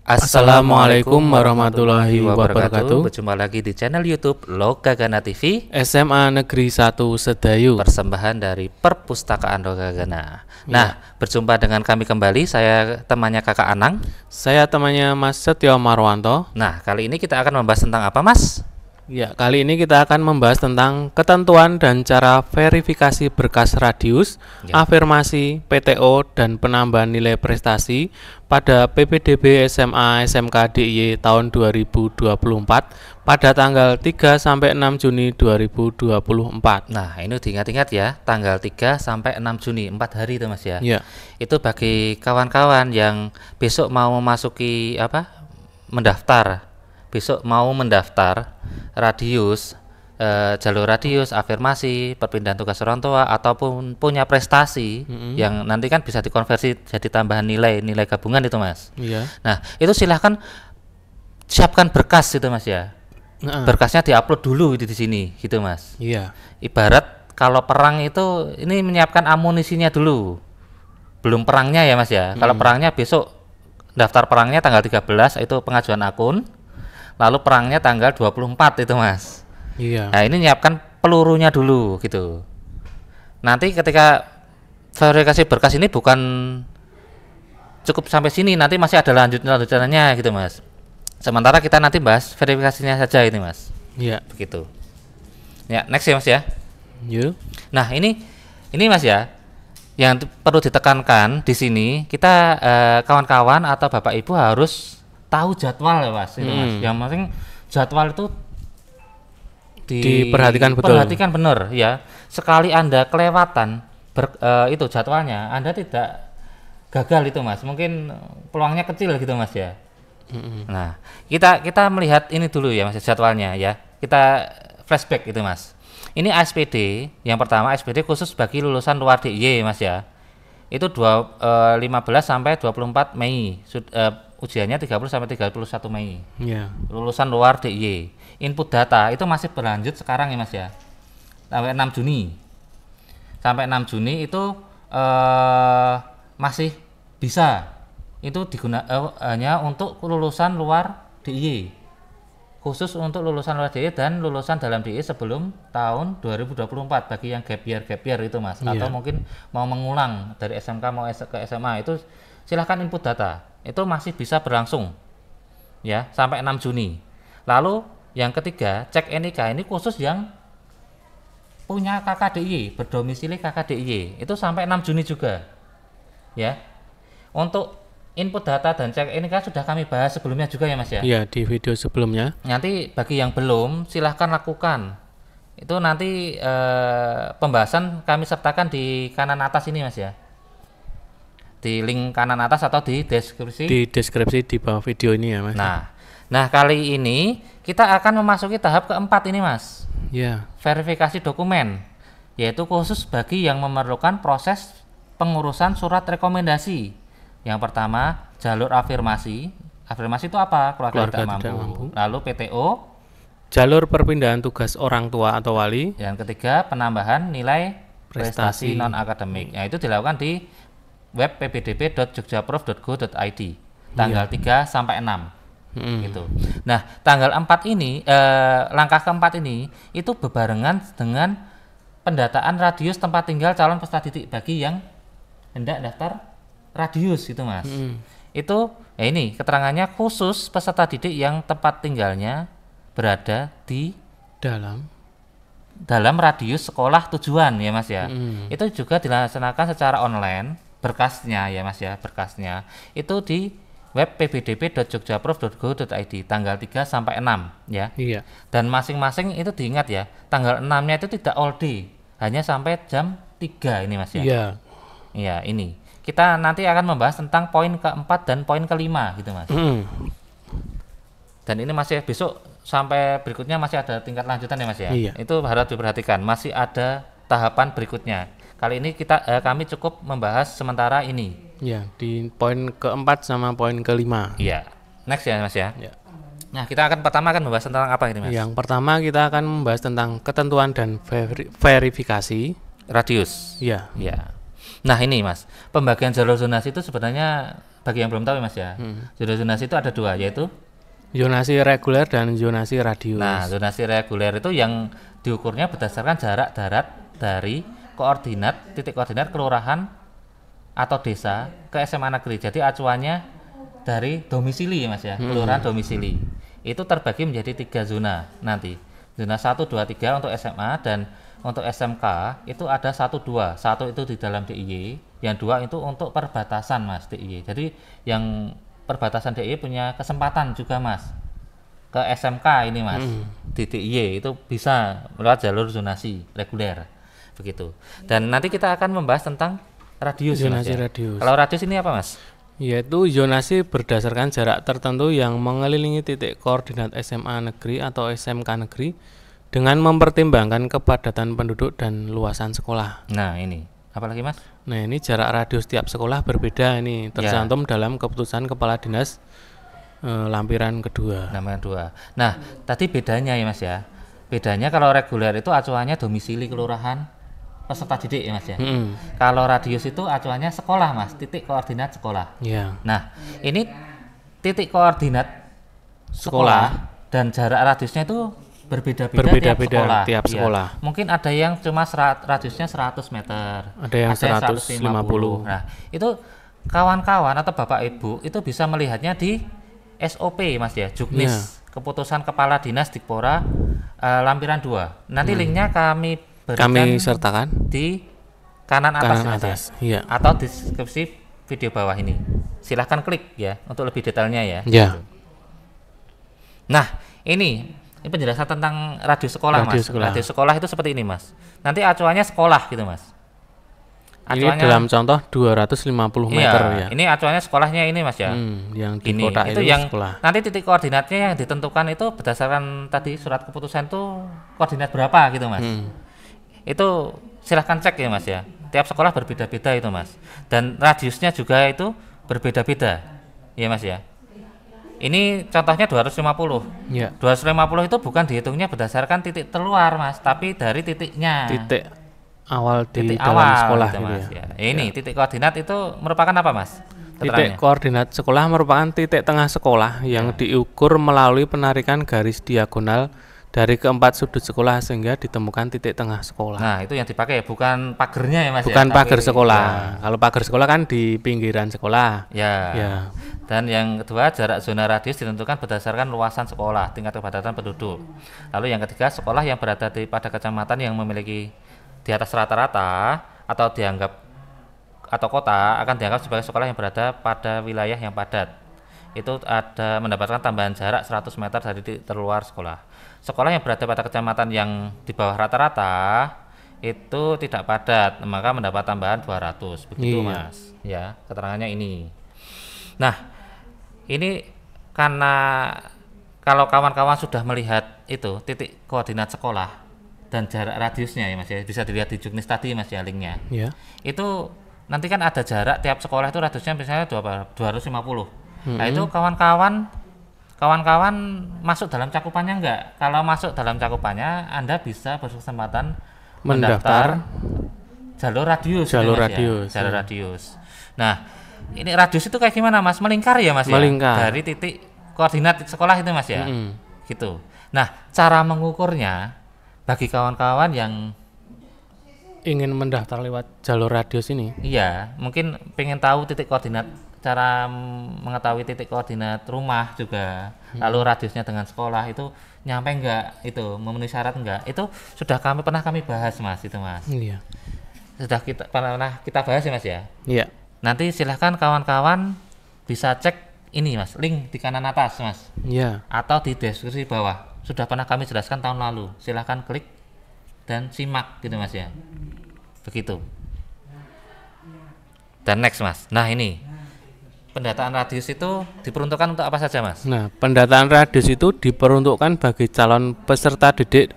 Assalamualaikum warahmatullahi wabarakatuh. Berjumpa lagi di channel YouTube Lokagana TV SMA Negeri 1 Sedayu. Persembahan dari Perpustakaan Lokagana. Nah, berjumpa dengan kami kembali. Saya temannya Kakak Anang. Saya temannya Mas Setio Marwanto. Nah, kali ini kita akan membahas tentang apa, Mas? Ya, kali ini kita akan membahas tentang ketentuan dan cara verifikasi berkas radius, afirmasi, PTO, dan penambahan nilai prestasi pada PPDB SMA SMK DIY tahun 2024 pada tanggal 3 sampai 6 Juni 2024. Nah, ini diingat-ingat ya, tanggal 3 sampai 6 Juni, 4 hari itu, Mas ya. Ya. Itu bagi kawan-kawan yang besok mau memasuki mendaftar. Besok mau mendaftar radius, jalur radius, afirmasi, perpindahan tugas orang tua, ataupun punya prestasi yang nanti kan bisa dikonversi jadi tambahan nilai gabungan itu, Mas. Iya. Nah, itu silahkan siapkan berkas itu, Mas ya. Berkasnya diupload dulu di sini gitu, Mas. Iya. Ibarat kalau perang itu ini menyiapkan amunisinya dulu. Belum perangnya ya, Mas ya. Kalau perangnya besok, daftar perangnya tanggal 13 itu pengajuan akun. Lalu perangnya tanggal 24 itu, Mas. Iya. Nah, ini nyiapkan pelurunya dulu gitu. Nanti ketika verifikasi berkas ini bukan cukup sampai sini, nanti masih ada lanjutannya gitu, Mas. Sementara kita nanti bahas verifikasinya saja ini, Mas. Iya. Begitu. Ya, next ya, Mas ya. Yuk. Nah, ini Mas ya. Yang perlu ditekankan di sini, kita kawan-kawan atau Bapak Ibu harus tahu jadwal ya, Mas. Ini, Mas. Yang penting jadwal itu diperhatikan betul. Perhatikan benar ya. Sekali Anda kelewatan itu jadwalnya, Anda tidak gagal itu, Mas. Mungkin peluangnya kecil gitu, Mas ya. Nah, kita melihat ini dulu ya, Mas, jadwalnya ya. Kita flashback itu, Mas. Ini ASPD, yang pertama ASPD khusus bagi lulusan luar DIY, Mas ya. Itu 15 sampai 24 Mei. Ujiannya 30 sampai 31 Mei. Iya. Lulusan luar DIY. Input data itu masih berlanjut sekarang ya, Mas ya. Sampai 6 Juni. Sampai 6 Juni itu masih bisa. Itu hanya untuk lulusan luar DIY. Khusus untuk lulusan luar DIY dan lulusan dalam DIY sebelum tahun 2024 bagi yang gap year itu, Mas. Atau mungkin mau mengulang dari SMK mau ke SMA itu silahkan input data. Itu masih bisa berlangsung ya sampai 6 Juni. Lalu yang ketiga, cek NIK ini khusus yang punya KKDIY, berdomisili KKDIY. Itu sampai 6 Juni juga. Ya. Untuk input data dan cek NIK sudah kami bahas sebelumnya juga ya, Mas ya. Iya, di video sebelumnya. Nanti bagi yang belum silahkan lakukan. Itu nanti pembahasan kami sertakan di kanan atas ini, Mas ya. Di link kanan atas atau di deskripsi. Di deskripsi di bawah video ini ya, Mas. Nah kali ini kita akan memasuki tahap keempat ini, Mas. Ya. Verifikasi dokumen, yaitu khusus bagi yang memerlukan proses pengurusan surat rekomendasi. Yang pertama, jalur afirmasi. Afirmasi itu apa? Keluarga tidak mampu. Lalu PTO, jalur perpindahan tugas orang tua atau wali. Yang ketiga, penambahan nilai prestasi non akademik. Nah, itu dilakukan di web ppdb.jogjaprof.go.id tanggal 3 sampai 6 gitu. Nah, tanggal 4 ini langkah keempat ini itu berbarengan dengan pendataan radius tempat tinggal calon peserta didik bagi yang hendak daftar radius gitu, Mas. Itu ini keterangannya khusus peserta didik yang tempat tinggalnya berada di dalam radius sekolah tujuan ya, Mas ya. Itu juga dilaksanakan secara online. Berkasnya ya, Mas ya, berkasnya itu di web ppdb.jogjaprof.go.id tanggal 3 sampai 6 ya. Iya. Dan masing-masing itu diingat ya, tanggal 6-nya itu tidak all day, hanya sampai jam 3 ini, Mas ya. Iya. Iya, ini. Kita nanti akan membahas tentang poin keempat dan poin kelima gitu, Mas. Dan ini masih besok sampai berikutnya masih ada tingkat lanjutan ya, Mas ya. Iya. Itu harus diperhatikan, masih ada tahapan berikutnya. Kali ini kami cukup membahas sementara ini. Ya, di poin keempat sama poin kelima. Iya. Next ya, Mas ya. Ya. Nah, kita pertama akan membahas tentang apa ini, Mas? Yang pertama kita akan membahas tentang ketentuan dan verifikasi radius. Iya. Iya. Nah, ini, Mas. Pembagian jalur zonasi itu sebenarnya bagi yang belum tahu ya Mas ya, zona zonasi itu ada 2, yaitu zonasi reguler dan zonasi radius. nah zonasi reguler itu yang diukurnya berdasarkan jarak darat dari titik koordinat kelurahan atau desa ke SMA negeri. Jadi acuannya dari domisili ya Mas ya, kelurahan domisili. Itu terbagi menjadi 3 zona nanti. Zona 1, 2, 3 untuk SMA, dan untuk SMK itu ada 1, 2. 1 itu di dalam DIY, yang 2 itu untuk perbatasan Mas DIY. Jadi yang perbatasan DIY punya kesempatan juga Mas ke SMK ini Mas. Di DIY itu bisa lewat jalur zonasi reguler. Begitu. Dan nanti kita akan membahas tentang radius Mas ya. Radius. Kalau radius ini apa Mas? Yaitu zonasi berdasarkan jarak tertentu yang mengelilingi titik koordinat SMA negeri atau SMK negeri dengan mempertimbangkan kepadatan penduduk dan luasan sekolah. Nah ini, apalagi Mas? Nah ini jarak radius tiap sekolah berbeda, ini tercantum dalam keputusan Kepala Dinas lampiran kedua. Nah tadi bedanya ya Mas ya, bedanya kalau reguler itu acuannya domisili kelurahan peserta didik ya Mas ya. Kalau radius itu acuannya sekolah Mas, titik koordinat sekolah. Nah ini titik koordinat sekolah dan jarak radiusnya itu berbeda-beda tiap sekolah. Ya. Mungkin ada yang cuma radiusnya 100 meter, ada yang 150. Nah itu kawan-kawan atau bapak ibu itu bisa melihatnya di SOP Mas ya, Juknis, keputusan Kepala Dinas Dikpora lampiran 2. Nanti linknya kami sertakan di kanan atas ya. Atau di deskripsi video bawah ini. Silahkan klik ya untuk lebih detailnya ya. Nah ini penjelasan tentang radius sekolah Mas. Radius sekolah itu seperti ini Mas. Nanti acuannya sekolah gitu Mas. Acuannya, ini dalam contoh 250 meter ya. Ini acuannya sekolahnya ini Mas ya. Yang di ini, kota itu yang sekolah. Nanti titik koordinatnya yang ditentukan itu berdasarkan tadi surat keputusan itu koordinat berapa gitu Mas. Itu silahkan cek ya Mas ya. Tiap sekolah berbeda-beda itu Mas. Dan radiusnya juga itu berbeda-beda. Ya Mas ya. Ini contohnya 250. 250 itu bukan dihitungnya berdasarkan titik terluar Mas, tapi dari titiknya. Titik awal di dalam sekolah gitu, Mas ya. Ini titik koordinat itu merupakan apa Mas? Titik koordinat sekolah merupakan titik tengah sekolah yang diukur melalui penarikan garis diagonal dari keempat sudut sekolah sehingga ditemukan titik tengah sekolah. Nah itu yang dipakai, bukan pagernya ya Mas. Bukan pagar sekolah. Kalau pagar sekolah kan di pinggiran sekolah. Dan yang kedua, jarak zona radius ditentukan berdasarkan luasan sekolah, tingkat kepadatan penduduk. Lalu yang ketiga, sekolah yang berada pada kecamatan yang memiliki di atas rata-rata atau kota akan dianggap sebagai sekolah yang berada pada wilayah yang padat. Itu ada mendapatkan tambahan jarak 100 meter dari terluar sekolah. Sekolah yang berada pada kecamatan yang di bawah rata-rata itu tidak padat, maka mendapat tambahan 200. Begitu Mas. Ya, keterangannya ini. Nah, ini karena kalau kawan-kawan sudah melihat itu titik koordinat sekolah dan jarak radiusnya ya Mas ya, bisa dilihat di Juknis tadi Mas ya linknya. Itu nanti kan ada jarak tiap sekolah itu radiusnya misalnya 250. Nah itu kawan-kawan masuk dalam cakupannya enggak? Kalau masuk dalam cakupannya, Anda bisa berkesempatan mendaftar jalur radius. Jalur radius. Nah, ini radius itu kayak gimana Mas? Melingkar ya Mas? Melingkar. Dari titik koordinat sekolah itu Mas ya? Gitu. Nah, cara mengukurnya bagi kawan-kawan yang ingin mendaftar lewat jalur radius ini. Iya, mungkin pengen tahu titik koordinat, cara mengetahui titik koordinat rumah juga, lalu radiusnya dengan sekolah itu nyampe enggak, itu memenuhi syarat enggak, itu sudah pernah kami bahas Mas itu Mas. Sudah pernah kita bahas ya Mas ya. Nanti silahkan kawan-kawan bisa cek ini Mas, link di kanan atas Mas. Atau di deskripsi bawah sudah pernah kami jelaskan tahun lalu. Silahkan klik dan simak gitu Mas ya. Begitu. Dan next Mas. Nah ini pendataan radius itu diperuntukkan untuk apa saja Mas? Nah, pendataan radius itu diperuntukkan bagi calon peserta didik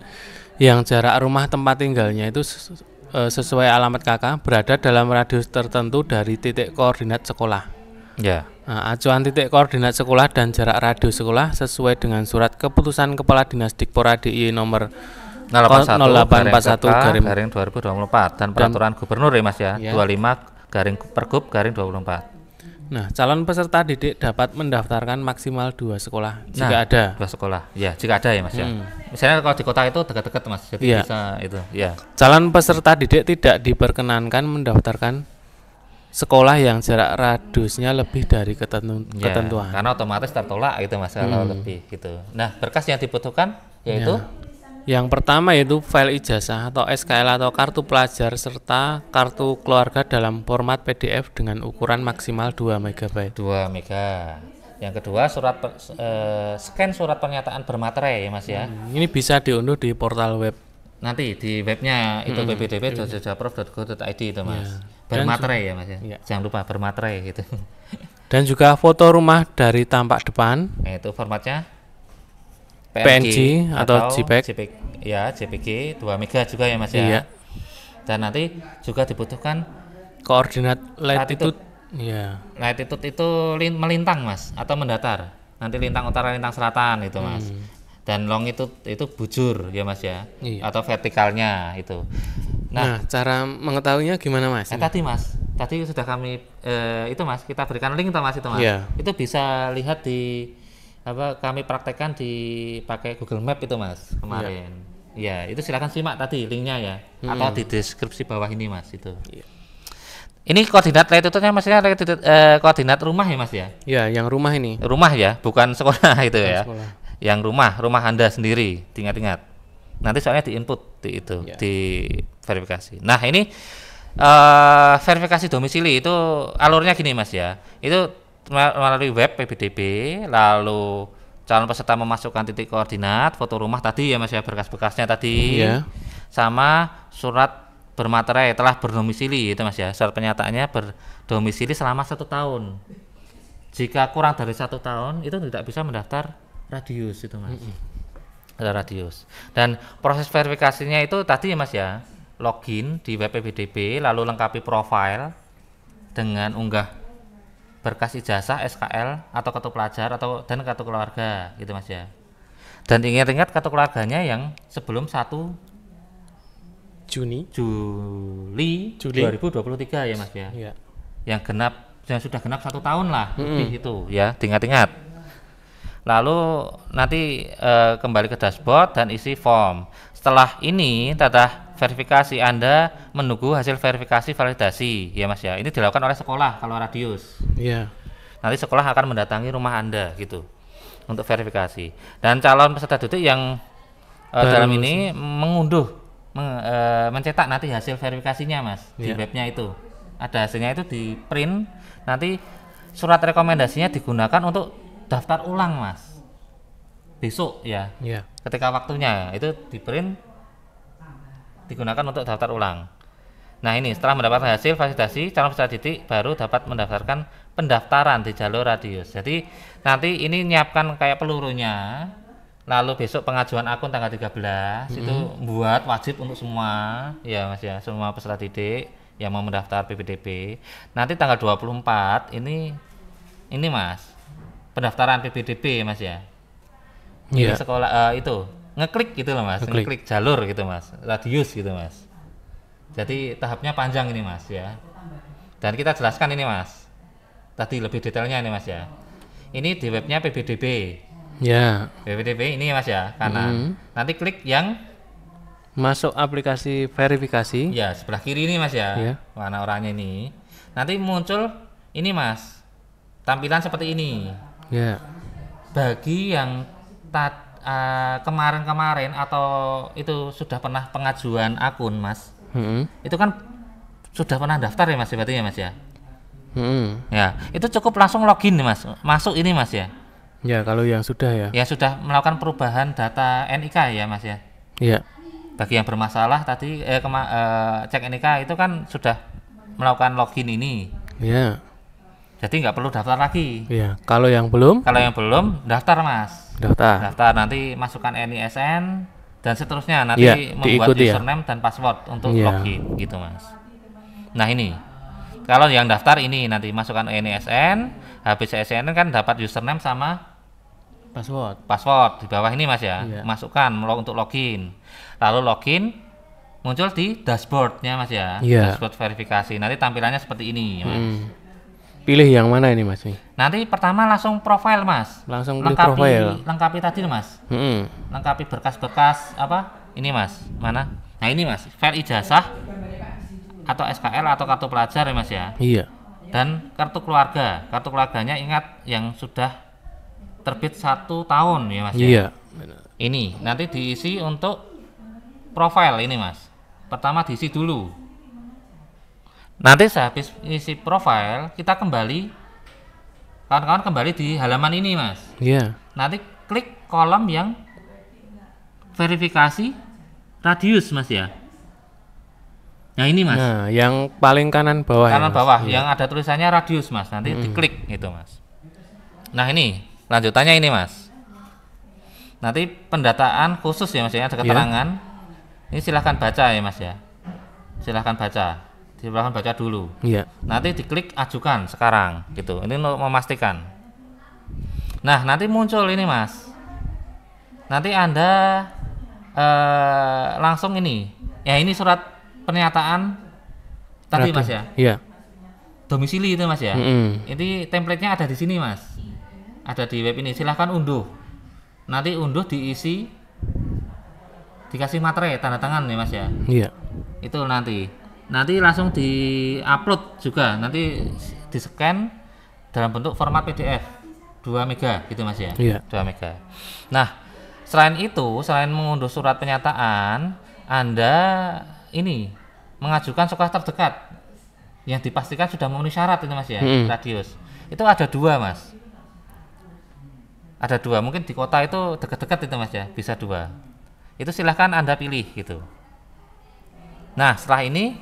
yang jarak rumah tempat tinggalnya itu sesuai alamat KK berada dalam radius tertentu dari titik koordinat sekolah. Nah, acuan titik koordinat sekolah dan jarak radius sekolah sesuai dengan surat keputusan Kepala Dinas Dikpora DIY nomor 0841 garing 2024 dan peraturan gubernur ya Mas ya, 25 garing Pergub garing 24. Nah, calon peserta didik dapat mendaftarkan maksimal 2 sekolah jika ada. 2 sekolah. Ya, jika ada ya Mas ya. Misalnya kalau di kota itu dekat-dekat Mas. Jadi Iya. bisa itu, ya. Calon peserta didik tidak diperkenankan mendaftarkan sekolah yang jarak radiusnya lebih dari Ya, ketentuan. karena otomatis tertolak gitu Mas kalau lebih gitu. Nah, berkas yang dibutuhkan yaitu Yang pertama yaitu file ijazah atau SKL atau kartu pelajar serta kartu keluarga dalam format PDF dengan ukuran maksimal 2 MB. 2 mega. Yang kedua scan surat pernyataan bermaterai ya Mas ya. Ini bisa diunduh di portal web. Nanti di webnya itu ppdb.jogjaprov.go.id itu Mas. Bermaterai ya Mas ya. Iya. Jangan lupa bermaterai gitu. Dan juga foto rumah dari tampak depan, Nah, itu formatnya PNG atau JPEG. Ya, JPG 2 mega juga ya Mas ya. Iya. Dan nanti juga dibutuhkan Koordinat latitude. Ya. latitude itu melintang Mas atau mendatar. Nanti lintang utara, lintang selatan itu Mas. Dan longitude itu bujur ya Mas ya. Iya. Atau vertikalnya itu. Nah, cara mengetahuinya gimana Mas? Tadi sudah kami itu Mas, kita berikan link toh Mas itu Mas. Iya. Itu bisa lihat di kami praktekkan pakai Google Map itu Mas kemarin. Ya, itu silakan simak tadi linknya ya, atau di deskripsi bawah ini Mas itu. Iya. Ini koordinat latitude-nya maksudnya koordinat rumah ya Mas ya? Ya, yang rumah ini. Rumah ya, bukan sekolah itu ya. Sekolah. Yang rumah Anda sendiri, diingat-ingat. Nanti soalnya di-input di verifikasi. Nah, ini verifikasi domisili itu alurnya gini Mas ya. Itu melalui web PPDB, lalu calon peserta memasukkan titik koordinat, foto rumah tadi ya Mas ya, berkas-berkasnya tadi, Iya. sama surat bermaterai telah berdomisili itu Mas ya, surat penyataannya berdomisili selama 1 tahun. Jika kurang dari 1 tahun itu tidak bisa mendaftar radius itu Mas. Ada radius. Dan proses verifikasinya itu tadi ya Mas ya, login di web PPDB, lalu lengkapi profil dengan unggah berkas ijazah, SKL atau kartu pelajar dan kartu keluarga gitu Mas ya. Dan ingat-ingat kartu keluarganya yang sebelum 1 Juli. 2023 ya Mas ya. Iya. Yang sudah genap 1 tahun lah lebih itu ya, diingat-ingat. Lalu nanti kembali ke dashboard dan isi form. Setelah ini tata verifikasi Anda menunggu hasil verifikasi validasi ya Mas ya. Ini dilakukan oleh sekolah kalau radius. Iya. Nanti sekolah akan mendatangi rumah Anda gitu untuk verifikasi. Dan calon peserta didik yang dalam ini mencetak nanti hasil verifikasinya Mas di webnya itu. Ada hasilnya itu di print, nanti surat rekomendasinya digunakan untuk daftar ulang Mas. Besok ya. Iya. Ketika waktunya itu di print digunakan untuk daftar ulang. Nah, ini setelah mendapatkan hasil validasi, calon peserta didik baru dapat mendaftarkan pendaftaran di jalur radius. Jadi nanti ini nyiapkan kayak pelurunya, lalu besok pengajuan akun tanggal 13 itu buat wajib untuk semua ya Mas ya, semua peserta didik yang mau mendaftar PPDB. Nanti tanggal 24 ini Mas, pendaftaran PPDB Mas ya. Ini sekolah itu ngeklik gitu loh Mas, ngeklik jalur gitu Mas, radius gitu Mas. Jadi tahapnya panjang ini Mas ya. Dan kita jelaskan ini Mas. Tadi lebih detailnya ini Mas ya. Ini di webnya PPDB. Ya. PPDB ini Mas ya, kanan. Nanti klik yang Masuk aplikasi verifikasi. ya sebelah kiri ini Mas ya. Iya. Warna oranye ini. Nanti muncul ini Mas. Tampilan seperti ini. Ya. Bagi yang kemarin-kemarin atau itu sudah pernah pengajuan akun Mas, itu kan sudah pernah daftar ya Mas, berarti ya Mas ya. Ya, itu cukup langsung login nih Mas, masuk ini Mas ya. Ya, kalau yang sudah ya. Ya sudah melakukan perubahan data NIK ya Mas ya. Iya. Bagi yang bermasalah tadi cek NIK itu kan sudah melakukan login ini. Ya. Jadi nggak perlu daftar lagi. Iya. Kalau yang belum? Kalau yang belum daftar Mas. Daftar Nanti masukkan NISN dan seterusnya nanti membuat username dan password untuk login gitu Mas. Nah ini kalau yang daftar ini nanti masukkan NISN, habis SN kan dapat username sama password di bawah ini Mas ya. Masukkan untuk login. Lalu login muncul di dashboardnya Mas ya. Dashboard verifikasi. Nanti tampilannya seperti ini Mas. pilih yang mana ini Mas? Nanti pertama langsung profil Mas. Langsung pilih profil. Lengkapi tadi Mas. Lengkapi berkas-berkas apa? Ini Mas. Mana? Nah ini Mas, file ijazah atau SKL atau kartu pelajar ya Mas ya. Iya. Dan kartu keluarga. Kartu keluarganya ingat yang sudah terbit 1 tahun ya Mas ya. Iya. Ini nanti diisi untuk profil ini Mas. Pertama diisi dulu. Nanti sehabis isi profil kita kembali, kawan-kawan kembali di halaman ini Mas. Iya. Nanti klik kolom yang verifikasi radius Mas ya. Nah ini Mas. Nah yang paling kanan bawah. Kanan ya, Mas? bawah Iya. yang ada tulisannya radius Mas. Nanti diklik gitu Mas. Nah ini lanjutannya ini Mas. Nanti pendataan khusus ya Mas ya, ada keterangan. Ini silahkan baca ya Mas ya. Silahkan baca. Silahkan baca dulu. Iya. Nanti diklik ajukan sekarang gitu. Ini untuk memastikan. Nah nanti muncul ini Mas. Nanti Anda langsung ini. Ya ini surat pernyataan tadi Mas ya. Iya. Domisili itu Mas ya. Ini template-nya ada di sini Mas. Ada di web ini. Silahkan unduh. Nanti unduh diisi, dikasih materai tanda tangan ya Mas ya. Iya. Itu nanti langsung di-upload juga. Nanti di-scan dalam bentuk format PDF 2 mega gitu Mas ya. Iya. 2 mega. Nah selain itu, selain mengunduh surat pernyataan, Anda ini mengajukan sekolah terdekat yang dipastikan sudah memenuhi syarat itu Mas ya, radius. Itu ada 2 Mas. Ada 2, mungkin di kota itu dekat-dekat itu Mas ya, bisa 2. Itu silahkan Anda pilih gitu. Nah setelah ini,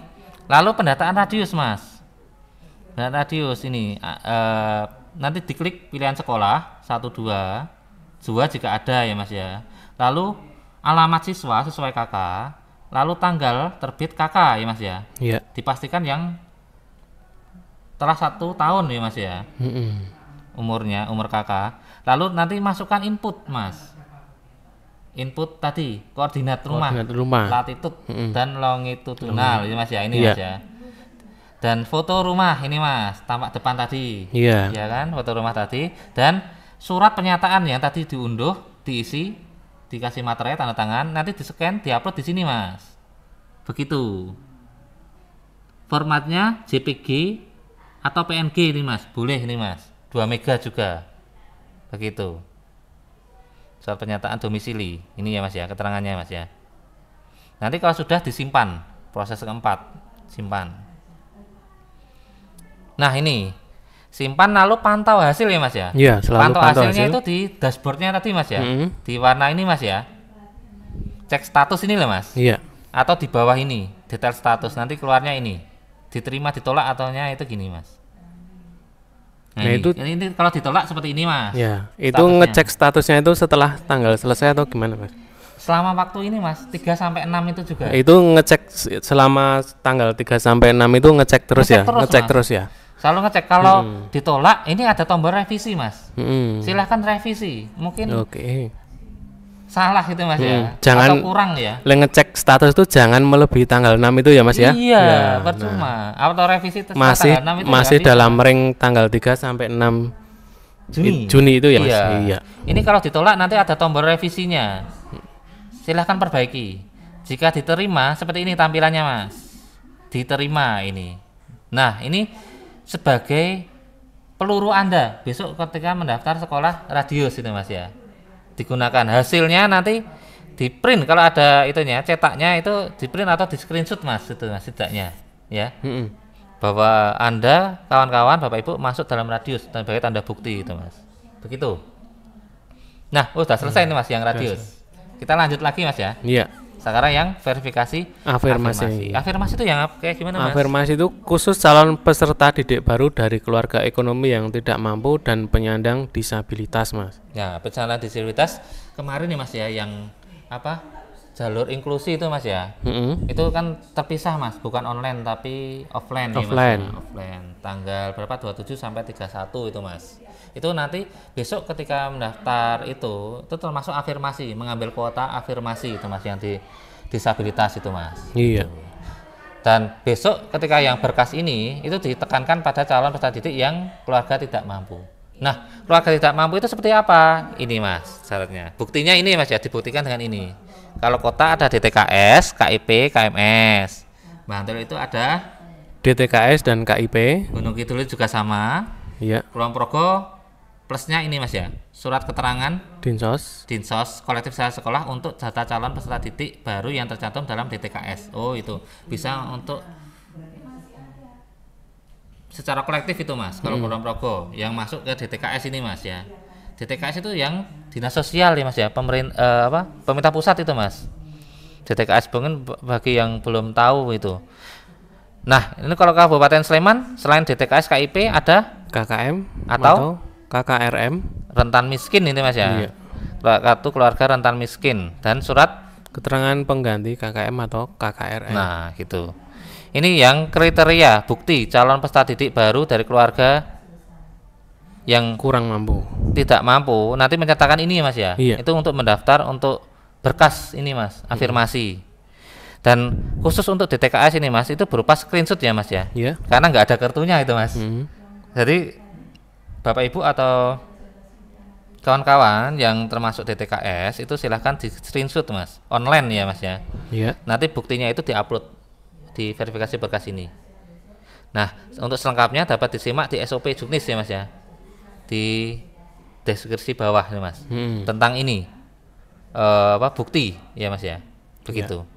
lalu pendataan radius Mas. Pendataan radius ini nanti diklik pilihan sekolah 1, 2 jika ada ya Mas ya. Lalu alamat siswa sesuai KK, lalu tanggal terbit KK ya Mas ya. Iya. Dipastikan yang telah 1 tahun ya Mas ya. Umurnya, umur KK. Lalu nanti masukkan input Mas. Input tadi koordinat rumah, latitude dan longitudinal ya Mas ya. Ini Mas ya. Dan foto rumah ini Mas, tampak depan tadi. Iya. Ya kan, foto rumah tadi. Dan surat pernyataan yang tadi diunduh, diisi, dikasih materai tanda tangan, nanti di-scan, di-upload di sini Mas. Begitu. Formatnya JPG atau PNG ini Mas, boleh ini Mas. 2 mega juga. Begitu. Surat pernyataan domisili. Ini ya Mas ya, keterangannya Mas ya. Nanti kalau sudah disimpan, proses keempat, simpan. Nah ini simpan lalu pantau hasil ya Mas ya. Iya, selalu pantau hasilnya itu di dashboardnya tadi Mas ya. Di warna ini Mas ya. Cek status ini loh Mas. Iya. Atau di bawah ini detail status, nanti keluarnya ini diterima ditolak ataunya itu gini Mas. Nah ini kalau ditolak seperti ini Mas. Ya itu statusnya. Ngecek statusnya itu setelah tanggal selesai atau gimana Mas? Selama waktu ini Mas 3-6 itu juga. Itu ngecek selama tanggal 3-6 itu ngecek terus ya. Ngecek terus ya. Selalu ngecek. Kalau ditolak ini ada tombol revisi Mas. Silahkan revisi. Mungkin salah gitu Mas ya. Jangan atau kurang ya. Ngecek status itu jangan melebihi tanggal 6 itu ya Mas ya. Iya ya, percuma. Auto revisi masih tanggal 6 itu masih dalam ring tanggal 3-6 Juni itu ya Mas. Iya. Ini kalau ditolak nanti ada tombol revisinya. Silahkan perbaiki. Jika diterima seperti ini tampilannya Mas. Diterima ini. Nah ini sebagai peluru Anda besok ketika mendaftar sekolah radius itu Mas ya. Digunakan hasilnya nanti di print, kalau ada itunya cetaknya itu di print atau di screenshot Mas, itu Mas setidaknya ya. Bahwa Anda kawan-kawan Bapak Ibu masuk dalam radius dan sebagai tanda bukti itu Mas. Begitu. Nah, sudah selesai ini Mas yang radius. Kita lanjut lagi Mas ya. Iya. Sekarang yang verifikasi afirmasi. Afirmasi itu yang kayak gimana Mas? Afirmasi itu khusus calon peserta didik baru dari keluarga ekonomi yang tidak mampu dan penyandang disabilitas Mas. Ya, penyandang disabilitas kemarin nih Mas ya, yang apa? Jalur inklusi itu Mas ya. Itu kan terpisah Mas, bukan online tapi offline. Offline. Nih, Mas, offline. Tanggal berapa? 27 sampai 31 itu Mas. Itu nanti besok ketika mendaftar itu termasuk afirmasi, mengambil kuota afirmasi itu Mas yang di disabilitas itu Mas. Iya. Dan besok ketika yang berkas ini itu ditekankan pada calon peserta didik yang keluarga tidak mampu. Nah, keluarga tidak mampu itu seperti apa? Ini Mas syaratnya. Buktinya ini Mas ya, dibuktikan dengan ini. Kalau kota ada DTKS, KIP, KMS. Bantul itu ada DTKS dan KIP. Gunung Kidul juga sama. Iya. Kulon Progo plusnya ini Mas ya, surat keterangan Dinsos. kolektif sekolah untuk data calon peserta didik baru yang tercantum dalam DTKS. Oh itu bisa untuk secara kolektif itu Mas. Kalau Kulon Progo yang masuk ke DTKS ini Mas ya. DTKS itu yang dinas sosial ya Mas ya, pemerintah pusat itu Mas. DTKS mungkin bagi yang belum tahu itu. Nah ini kalau Kabupaten Sleman selain DTKS KIP ada KKM atau KKRM, rentan miskin ini Mas ya. Iya. Kartu keluarga rentan miskin dan surat keterangan pengganti KKM atau KKRM. Nah gitu. Ini yang kriteria bukti calon peserta didik baru dari keluarga yang kurang mampu, tidak mampu nanti menyatakan ini Mas ya. Iya. Itu untuk mendaftar untuk berkas ini Mas, afirmasi. Dan khusus untuk DTKS ini Mas itu berupa screenshot ya Mas ya. Iya. Karena nggak ada kartunya itu Mas. Jadi Bapak Ibu atau kawan-kawan yang termasuk DTKS itu silahkan di screenshot Mas, online ya Mas ya. Iya. Nanti buktinya itu diupload di verifikasi berkas ini. Nah untuk selengkapnya dapat disimak di SOP Juknis ya Mas ya, di deskripsi bawah ya Mas, tentang ini bukti ya Mas ya, begitu.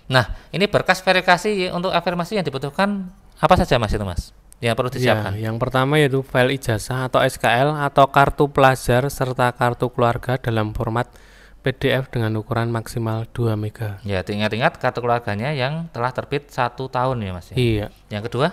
Nah ini berkas verifikasi untuk afirmasi yang dibutuhkan apa saja Mas itu Mas? Yang perlu disiapkan. Ya, yang pertama yaitu file ijazah atau SKL atau kartu pelajar serta kartu keluarga dalam format PDF dengan ukuran maksimal 2 MB. Ya, ingat-ingat kartu keluarganya yang telah terbit 1 tahun ya Mas ya. Iya. Yang kedua?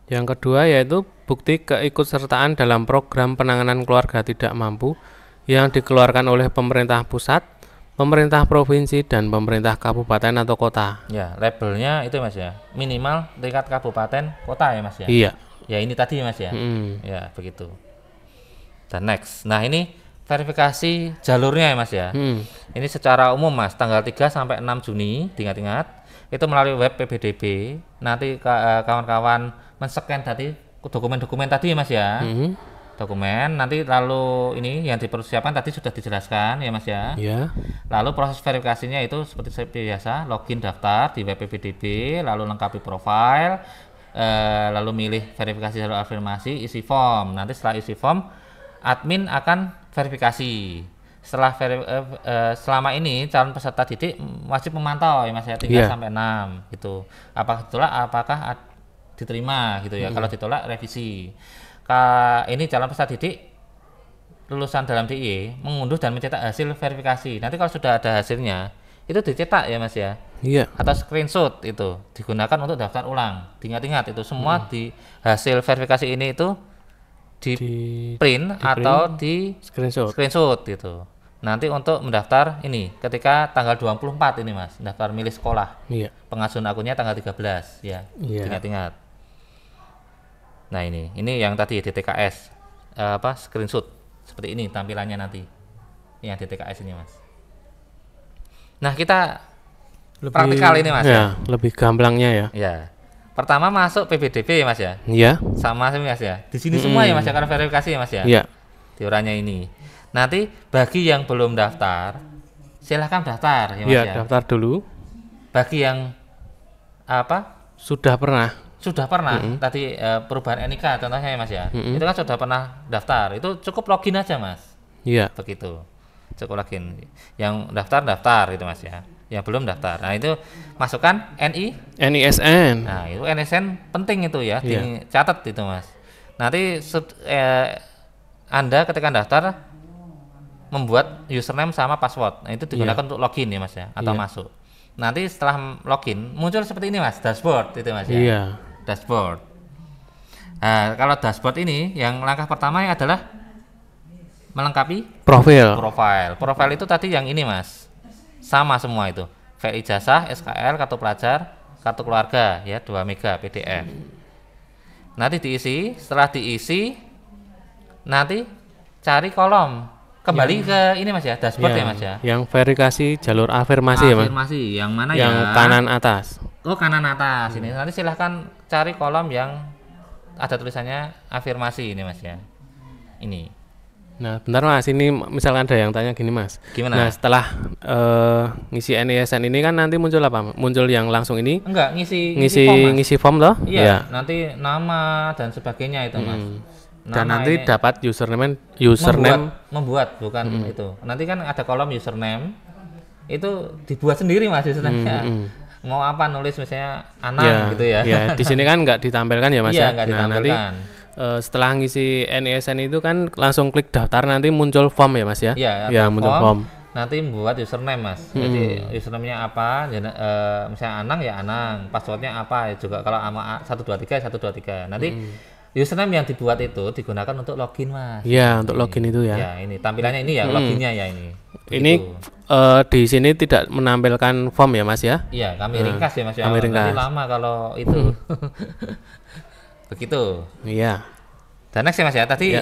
Yang kedua yaitu bukti keikutsertaan dalam program penanganan keluarga tidak mampu yang dikeluarkan oleh pemerintah pusat, pemerintah provinsi dan pemerintah kabupaten atau kota. Ya, labelnya itu Mas ya. Minimal tingkat kabupaten kota ya Mas ya. Iya. Ya ini tadi Mas ya. Ya begitu. Dan next. Nah ini verifikasi jalurnya ya Mas ya. Ini secara umum Mas, tanggal 3 sampai 6 Juni, diingat-ingat. Itu melalui web PPDB. Nanti kawan-kawan men-scan tadi dokumen-dokumen tadi ya Mas ya. Dokumen nanti lalu ini yang dipersiapkan tadi sudah dijelaskan ya Mas ya. Iya. Lalu proses verifikasinya itu seperti biasa, login daftar di web PPDB, lalu lengkapi profil, lalu milih verifikasi jalur afirmasi, isi form. Nanti setelah isi form, admin akan verifikasi. Setelah selama ini calon peserta didik wajib memantau ya Mas ya, 3 sampai 6 gitu. Apakah diterima gitu ya. Kalau ditolak revisi. Ini calon peserta didik lulusan dalam DIY mengunduh dan mencetak hasil verifikasi. Nanti kalau sudah ada hasilnya itu dicetak ya Mas ya. Iya. Atau screenshot itu digunakan untuk daftar ulang. Diingat-ingat itu semua di hasil verifikasi ini itu di print atau di screenshot gitu. Nanti untuk mendaftar ini ketika tanggal 24 ini Mas, daftar milih sekolah. Iya. Pengasuhan akunnya tanggal 13 ya. Iya. Ingat-ingat. Nah ini yang tadi DTKS screenshot seperti ini tampilannya nanti. Yang DTKS ini Mas. Nah kita praktikal ini Mas ya. Lebih gamblangnya ya. Ya. Pertama masuk PPDB ya Mas ya. Iya. Sama sih Mas ya. Di sini semua ya Mas ya kalau verifikasi ya Mas ya. Iya. Diurannya ini. Nanti bagi yang belum daftar, silahkan daftar ya Mas ya. Iya, daftar dulu. Bagi yang sudah pernah tadi perubahan NIK contohnya ya Mas ya. Itu kan sudah pernah daftar. Itu cukup login aja Mas. Iya. Begitu. Cukup login. Yang daftar itu Mas ya. Yang belum daftar. Nah, itu masukkan NISN. Nah, itu NISN penting itu ya, dicatat itu Mas. Nanti Anda ketika daftar membuat username sama password. Nah, itu digunakan untuk login ya Mas ya, atau masuk. Nanti setelah login muncul seperti ini Mas, dashboard itu Mas ya. Iya. Dashboard. Nah, kalau dashboard ini yang langkah pertama adalah melengkapi profil. Profil itu tadi yang ini Mas. Sama semua itu. File ijazah, SKL, kartu pelajar, kartu keluarga ya 2 MB PDF. Nanti diisi, setelah diisi nanti cari kolom kembali ke ini Mas ya, dashboard ya Mas ya. Yang verifikasi jalur afirmasi ya Mas. Afirmasi yang mana yang ya? kanan atas. Oh, kanan atas ini. Nanti silahkan cari kolom yang ada tulisannya afirmasi ini Mas ya. Ini. Nah, bentar Mas, ini misalkan ada yang tanya gini Mas. Gimana? Nah, setelah ngisi NISN ini kan nanti muncul apa? Muncul yang langsung ini? Enggak, ngisi form form, Mas. loh? Iya, nanti nama dan sebagainya itu Mas. Dan Nama nanti ini dapat username membuat bukan itu. Nanti kan ada kolom username. Itu dibuat sendiri Mas username-nya. Mau apa nulis misalnya Anang gitu ya. Ya, di sini kan nggak ditampilkan ya Mas Iya, ya. nggak Nah, nanti ditampilkan. setelah ngisi NISN itu kan langsung klik daftar, nanti muncul form ya Mas ya. Iya, Ya, muncul form. Nanti membuat username Mas. Jadi username-nya apa? Misalnya Anang ya Anang, passwordnya apa ya juga kalau sama 123 123. Nanti username yang dibuat itu digunakan untuk login Mas. Iya, untuk login itu ya. Ya, ini tampilannya ini ya, loginnya ya ini. Ini di sini tidak menampilkan form ya Mas ya. Iya, kami ringkas ya Mas ya. Kami ringkas. Nanti lama kalau itu. Begitu. Iya. Dan next ya Mas ya. Tadi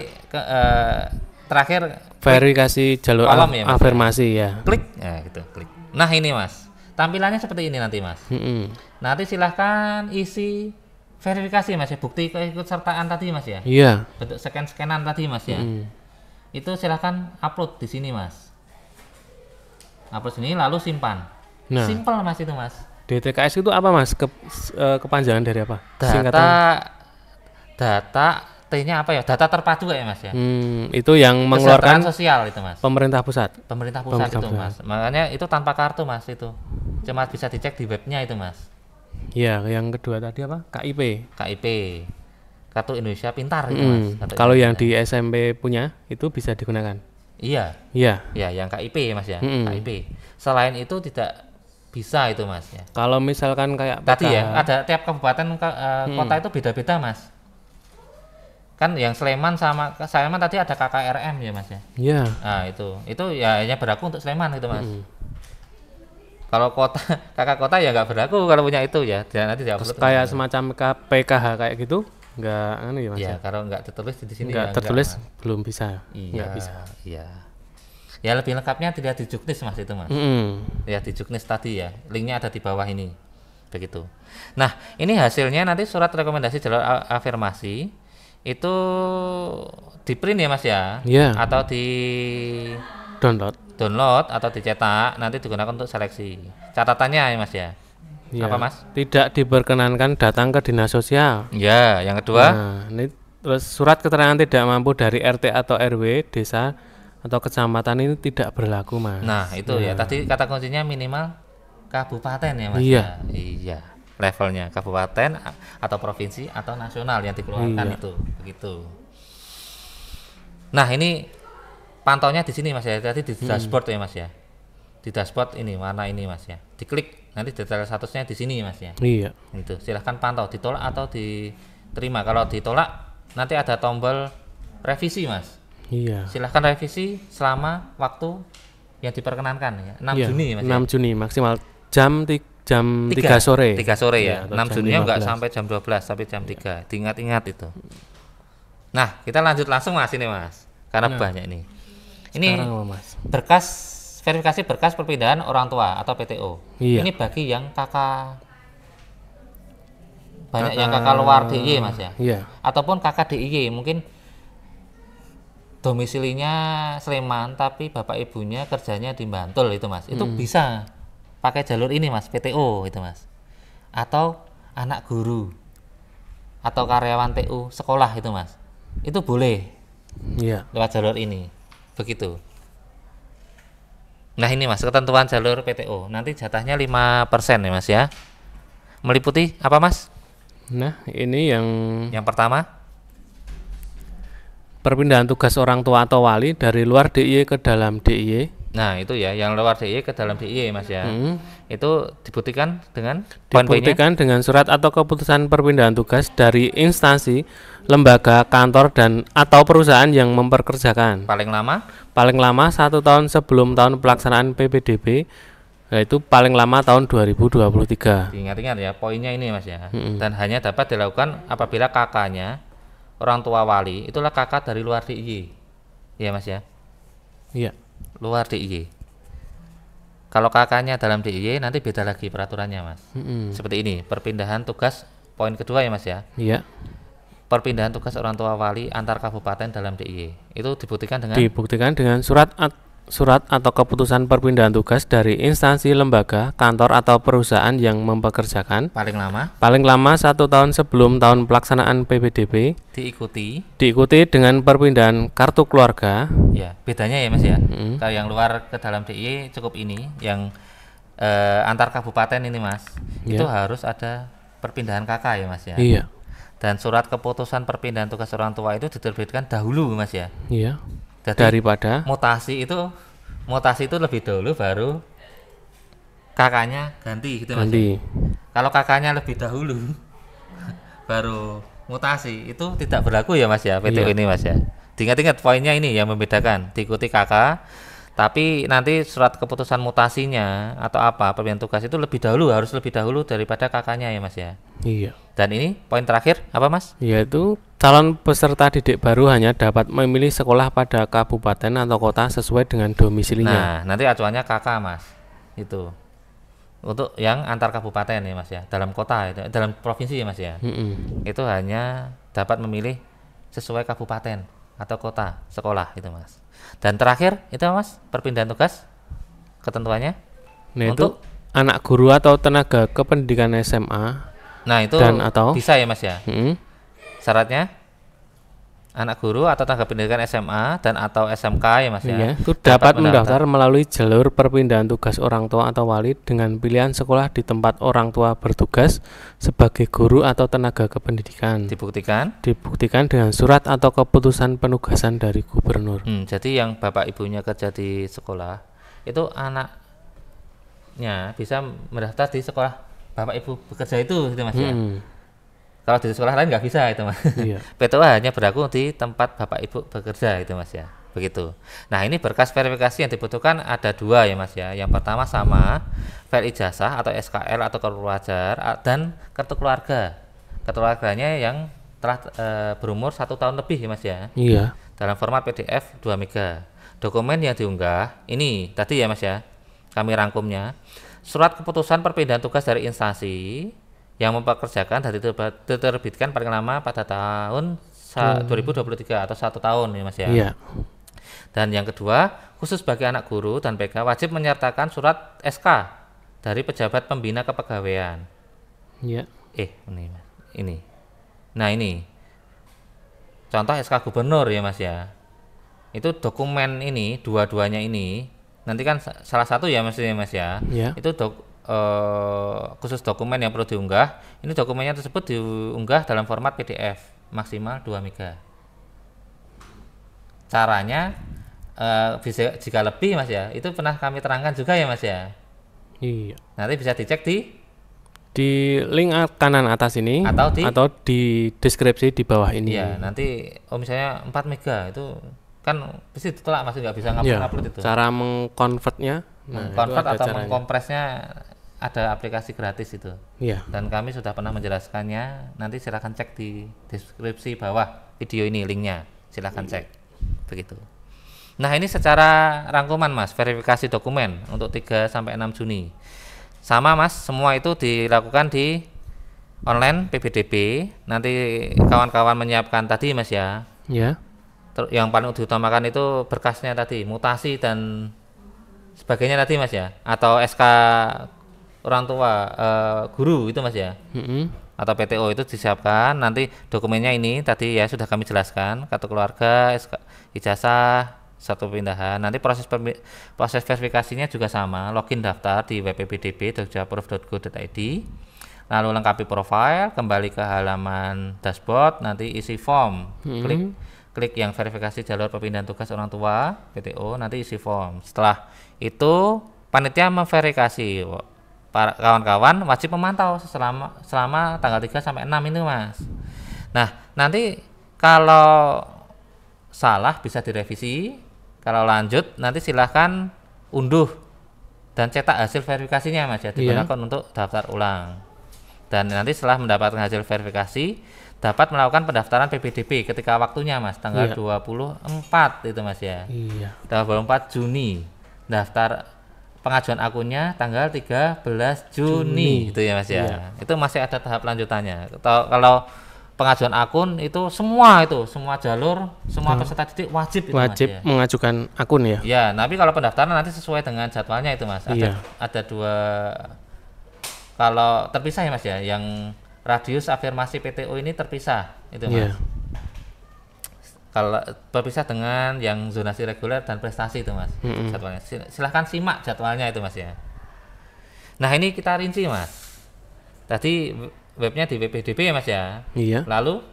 terakhir Verifikasi jalur kolom ya, Mas, afirmasi ya. klik, ya gitu, klik. Nah ini Mas, tampilannya seperti ini nanti Mas. Nanti silahkan isi verifikasi Mas ya, bukti keikutsertaan tadi Mas ya. Iya. Bentuk scan-scanan tadi Mas ya. Itu silahkan upload di sini Mas. Upload sini lalu simpan. Nah. Simple Mas itu Mas. DTKS itu apa Mas? Kepanjangan dari apa? Data T-nya apa ya? Data terpadu ya Mas ya. Itu yang mengeluarkan Kesejahteraan sosial itu Mas. pemerintah pusat. Pemerintah pusat itu Mas. Makanya itu tanpa kartu Mas itu. Cuma bisa dicek di webnya itu Mas. Iya, yang kedua tadi apa? KIP. KIP. Kartu Indonesia Pintar itu Mas. Kalau yang di SMP punya itu bisa digunakan. Iya. Iya. Ya, yang KIP Mas ya. KIP. Selain itu tidak bisa itu Mas ya. Kalau misalkan kayak tadi ya, ada tiap kabupaten kota itu beda-beda Mas. Kan yang Sleman sama Sleman tadi ada KKRM ya Mas ya. Iya. Nah, itu ya hanya berlaku untuk Sleman itu Mas. Kalau kota kakak kota ya nggak berlaku kalau punya itu ya. Dan nanti Terus kayak semacam PKH kayak gitu nggak anu ya Mas. Ya, kalau nggak tertulis di sini nggak ya tertulis enggak, belum bisa. Iya, Nggak bisa. Iya. Ya lebih lengkapnya dilihat di Juknis Mas itu Mas. Lihat di Juknis tadi ya. Linknya ada di bawah ini. Begitu. Nah, ini hasilnya nanti surat rekomendasi jalur afirmasi itu di print ya Mas ya. Iya. Atau di download atau dicetak, nanti digunakan untuk seleksi. Catatannya ya Mas ya. Ya. Apa Mas? Tidak diperkenankan datang ke dinas sosial. Ya, yang kedua. Nah, ini terus surat keterangan tidak mampu dari RT atau RW desa atau kecamatan ini tidak berlaku Mas. Nah itu ya tadi kata kuncinya minimal kabupaten ya Mas. Iya. Iya. Levelnya kabupaten atau provinsi atau nasional yang dikeluarkan itu begitu. Nah ini pantaunya di sini Mas ya. Tadi di dashboard ya Mas ya. Di dashboard ini warna ini Mas ya. Diklik nanti detail statusnya di sini Mas ya. Iya. Itu silahkan pantau ditolak atau diterima. Kalau ditolak nanti ada tombol revisi Mas. Iya. Silahkan revisi selama waktu yang diperkenankan ya. 6 Iya, Juni Mas. 6 Juni maksimal jam 3 sore. 3 sore ya. Iya, 6 Juni enggak sampai jam 12 tapi jam 3. Diingat-ingat itu. Nah, kita lanjut langsung Mas ini Mas. Karena banyak ini. Ini Sekarang apa, Mas? berkas verifikasi berkas perpindahan orang tua atau PTO. Iya. Ini bagi yang kakak banyak yang kakak luar DIY Mas ya. Iya. Ataupun kakak DIY mungkin domisilinya Sleman tapi bapak ibunya kerjanya di Bantul itu Mas. Itu bisa pakai jalur ini Mas, PTO itu Mas. Atau anak guru atau karyawan TU sekolah itu Mas. Itu boleh Iya. lewat jalur ini. Begitu. Nah, ini Mas, ketentuan jalur PTO. Nanti jatahnya 5% ya Mas ya. Meliputi apa Mas? Nah, ini yang Yang pertama, perpindahan tugas orang tua atau wali dari luar DIY ke dalam DIY. nah itu ya, yang luar DIY ke dalam DIY Mas ya. Itu dibuktikan dengan poin-poinnya. Dibuktikan dengan surat atau keputusan perpindahan tugas dari instansi, lembaga, kantor dan atau perusahaan yang memperkerjakan. Paling lama Paling lama 1 tahun sebelum tahun pelaksanaan PPDB, yaitu paling lama tahun 2023. diingat-ingat ya, poinnya ini Mas ya. Dan hanya dapat dilakukan apabila kakaknya orang tua wali itulah kakak dari luar DIY. Iya Mas ya. Iya. Luar DIY. Kalau KK-nya dalam DIY nanti beda lagi peraturannya, Mas. Seperti ini, perpindahan tugas poin kedua ya, Mas ya. Iya. Perpindahan tugas orang tua wali antar kabupaten dalam DIY. Itu dibuktikan dengan surat atau keputusan perpindahan tugas dari instansi, lembaga, kantor atau perusahaan yang mempekerjakan paling lama 1 tahun sebelum tahun pelaksanaan PPDB, diikuti dengan perpindahan kartu keluarga. Ya, bedanya ya, Mas ya. Kalau yang luar ke dalam DIY cukup ini, yang antar kabupaten ini, Mas, itu harus ada perpindahan KK ya, Mas ya. Iya. Dan surat keputusan perpindahan tugas orang tua itu diterbitkan dahulu, Mas ya. Iya. Jadi, daripada mutasi itu lebih dahulu, baru kakaknya ganti gitu, Mas. Kalau kakaknya lebih dahulu baru mutasi, itu tidak berlaku ya, Mas ya, PTO ini, Mas ya. Diingat-ingat poinnya ini yang membedakan, diikuti kakak, tapi nanti surat keputusan mutasinya atau apa perpindahan tugas itu harus lebih dahulu daripada kakaknya ya, Mas ya. Iya. Dan ini poin terakhir apa, Mas? Yaitu calon peserta didik baru hanya dapat memilih sekolah pada kabupaten atau kota sesuai dengan domisilinya. Nah, nanti acuannya KK, Mas. Itu untuk yang antar kabupaten ya, Mas ya. Dalam kota itu, dalam provinsi ya, Mas ya. Itu hanya dapat memilih sesuai kabupaten atau kota sekolah itu, Mas. Dan terakhir itu, Mas, perpindahan tugas ketentuannya. Nah, untuk anak guru atau tenaga kependidikan SMA. Nah, itu atau bisa ya, Mas ya. Syaratnya anak guru atau tenaga pendidikan SMA dan atau SMK ya, Mas ya. Itu dapat mendaftar melalui jalur perpindahan tugas orang tua atau wali dengan pilihan sekolah di tempat orang tua bertugas sebagai guru atau tenaga kependidikan. Dibuktikan dengan surat atau keputusan penugasan dari gubernur. Jadi yang bapak ibunya kerja di sekolah itu anaknya bisa mendaftar di sekolah bapak ibu bekerja itu gitu, Mas ya. Kalau di sekolah lain nggak bisa itu, Mas. Iya. PTO hanya berlaku di tempat bapak ibu bekerja itu, Mas ya. Begitu. Nah, ini berkas verifikasi yang dibutuhkan ada 2 ya, Mas ya. Yang pertama sama file ijazah atau SKL atau kartu pelajar dan kartu keluarga. Kartu keluarganya yang telah berumur 1 tahun lebih ya, Mas ya. Iya. Dalam format PDF 2 MB. Dokumen yang diunggah ini tadi ya, Mas ya. Kami rangkumnya. Surat keputusan perpindahan tugas dari instansi yang mempekerjakan dan diterbitkan paling lama pada tahun 2023 atau 1 tahun ya, Mas ya. Iya. Dan yang kedua, khusus bagi anak guru dan PK wajib menyertakan surat SK dari pejabat pembina kepegawaian. Iya. Ini. Nah, ini contoh SK gubernur ya, Mas ya. Itu dokumen ini, dua-duanya ini nanti kan salah satu ya, Mas ya. Itu khusus dokumen yang perlu diunggah. Ini dokumennya tersebut diunggah dalam format PDF maksimal 2 MB. Caranya bisa jika lebih, Mas ya. Itu pernah kami terangkan juga ya, Mas ya. Iya. Nanti bisa dicek di link kanan atas ini atau di deskripsi di bawah ini. Iya, nanti misalnya 4 MB itu kan pasti ditolak, Mas, nggak bisa ngupload itu. Cara mengkonvertnya, mengkonvert atau mengkompresnya ada aplikasi gratis itu. Iya. Dan kami sudah pernah menjelaskannya. Nanti silakan cek di deskripsi bawah video ini linknya. Silakan cek. Begitu. Nah, ini secara rangkuman, Mas, verifikasi dokumen untuk 3 sampai 6 Juni. Sama, Mas, semua itu dilakukan di online PPDB. Nanti kawan-kawan menyiapkan tadi, Mas ya. Iya. Yang paling diutamakan itu berkasnya tadi, mutasi dan sebagainya tadi, Mas ya, atau SK orang tua guru itu, Mas ya. Atau PTO itu disiapkan. Nanti dokumennya ini tadi ya sudah kami jelaskan, kartu keluarga, SK, ijazah, satu pindahan. Nanti proses verifikasinya juga sama, login daftar di www.pdb.jogjaproof.go.id, lalu lengkapi profil, kembali ke halaman dashboard, nanti isi form, klik yang verifikasi jalur perpindahan tugas orang tua PTO, nanti isi form. Setelah itu panitia memverifikasi. Para kawan-kawan wajib memantau selama tanggal 3 sampai 6 ini, Mas. Nah, nanti kalau salah bisa direvisi. Kalau lanjut nanti silahkan unduh dan cetak hasil verifikasinya, Mas ya, digunakan untuk daftar ulang. Dan nanti setelah mendapatkan hasil verifikasi dapat melakukan pendaftaran PPDB ketika waktunya, Mas, tanggal 24 itu, Mas ya. Tanggal 24 Juni daftar pengajuan akunnya tanggal 13 Juni itu ya Mas ya. Iya. Itu masih ada tahap lanjutannya. Kalau pengajuan akun itu semua jalur, semua peserta didik wajib itu Wajib Mas ya. mengajukan akun ya. Ya, tapi kalau pendaftaran nanti sesuai dengan jadwalnya itu Mas. Iya. Ada dua, kalau terpisah ya Mas ya, yang radius afirmasi PTO ini terpisah itu Mas. Iya. Kalau berpisah dengan yang zonasi reguler dan prestasi itu Mas. Jadwalnya. Silahkan simak jadwalnya itu Mas ya. Nah ini kita rinci Mas. Tadi webnya di WPDB ya Mas ya. Iya. Lalu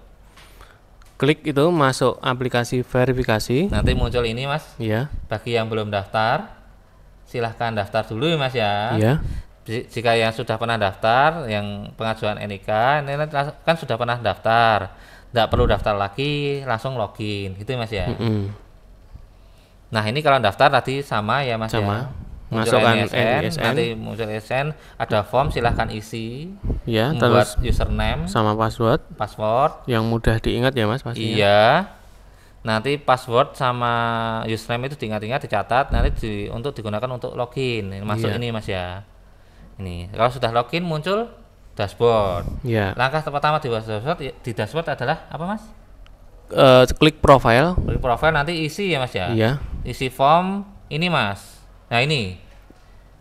Klik itu masuk aplikasi verifikasi. nanti muncul ini Mas. Iya. Bagi yang belum daftar, silahkan daftar dulu ya Mas ya. Iya. Jika yang sudah pernah daftar, yang pengajuan NIK, ini kan sudah pernah daftar. Nggak perlu daftar lagi, langsung login gitu Mas ya. Nah ini kalau daftar tadi sama ya Mas Sama. ya. Muncul Masukkan NISN, NISN. nanti muncul NISN, ada form silahkan isi, Ya, membuat terus username, sama password password, yang mudah diingat ya Mas pastinya. iya. Nanti password sama username itu diingat-ingat, dicatat, nanti untuk digunakan untuk login. Masuk Iya. ini Mas ya. Ini kalau sudah login muncul dashboard. Ya. Langkah pertama di dashboard adalah apa Mas? Klik profile. Klik profile nanti isi ya Mas ya. Iya. Isi form ini Mas. Nah ini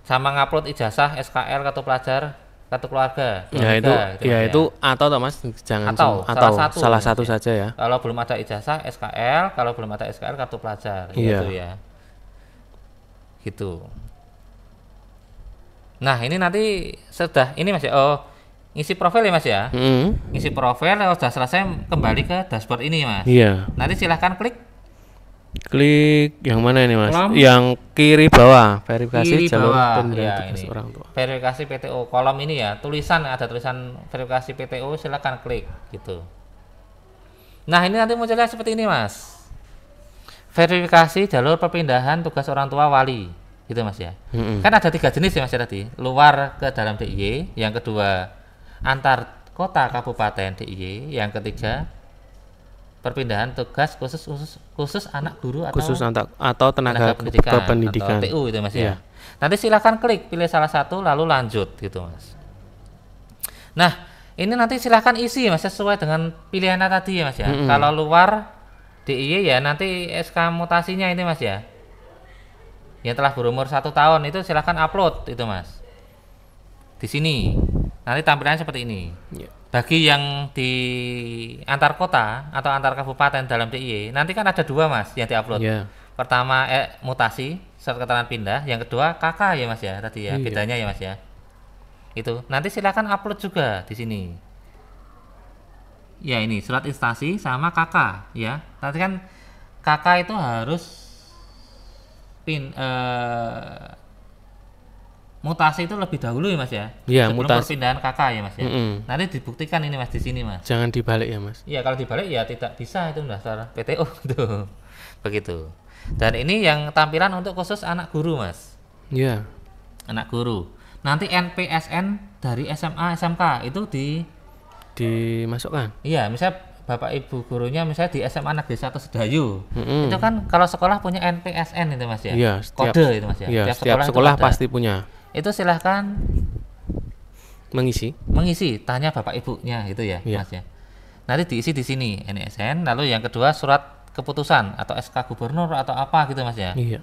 sama ngupload ijazah, SKL, kartu pelajar, kartu keluarga. Ya itu, Mas ya itu atau toh Mas, jangan Atau, atau salah salah satu, satu Mas, saja ya. Kalau belum ada ijazah, SKL, kalau belum ada SKL, kartu pelajar. Iya. Gitu ya. Gitu. Nah ini nanti sudah ini Mas ya. Oh ngisi profil ya Mas ya. Ngisi profil kalau sudah selesai kembali ke dashboard ini Mas. Iya. Nanti silahkan klik Klik yang mana ini Mas? Kolom. Yang kiri bawah, verifikasi kiri jalur bawah pemberian ya tugas ini orang tua. verifikasi PTO kolom ini ya, ada tulisan verifikasi PTO, silakan klik gitu. Nah ini nanti munculnya seperti ini Mas, verifikasi jalur perpindahan tugas orang tua wali gitu Mas ya. Kan ada 3 jenis ya Mas ya tadi, luar ke dalam DIY, yang kedua antar kota kabupaten DIY, yang ketiga perpindahan tugas khusus anak guru atau tenaga kependidikan atau TU itu Mas Iya. ya. Nanti silakan klik pilih salah satu lalu lanjut gitu Mas. Nah, ini nanti silakan isi Mas sesuai dengan pilihannya tadi ya Mas ya. Kalau luar DIY ya nanti SK mutasinya ini Mas ya. Yang telah berumur 1 tahun itu silakan upload itu Mas. Di sini. Nanti tampilannya seperti ini. Iya. Bagi yang di antar kota atau antar kabupaten dalam DIY, nanti kan ada 2 Mas yang diupload. Iya. Pertama mutasi surat keterangan pindah, yang kedua KK ya Mas ya tadi ya, Iya. bedanya ya Mas ya. Itu nanti silakan upload juga di sini. Ya ini surat instansi sama KK ya. Nanti kan KK itu harus mutasi itu lebih dahulu ya Mas ya. Iya, sebelum mutasi. perpindahan KK ya Mas ya. Nanti dibuktikan ini Mas di sini Mas. Jangan dibalik ya Mas. Iya kalau dibalik ya tidak bisa itu mendaftar PTO tuh. Begitu. Dan ini yang tampilan untuk khusus anak guru Mas. Iya. Anak guru. Nanti NPSN dari SMA SMK itu Dimasukkan. iya misalnya Bapak Ibu gurunya misalnya di SMA Negeri 1 Sedayu. Itu kan kalau sekolah punya NPSN itu Mas ya. Iya, Kode itu Mas ya. Iya, setiap itu sekolah ada. pasti punya. Itu silahkan Mengisi. tanya Bapak Ibunya gitu ya Iya. Mas ya. Nanti diisi di sini NISN, lalu yang kedua surat keputusan atau SK gubernur atau apa gitu Mas ya. Iya.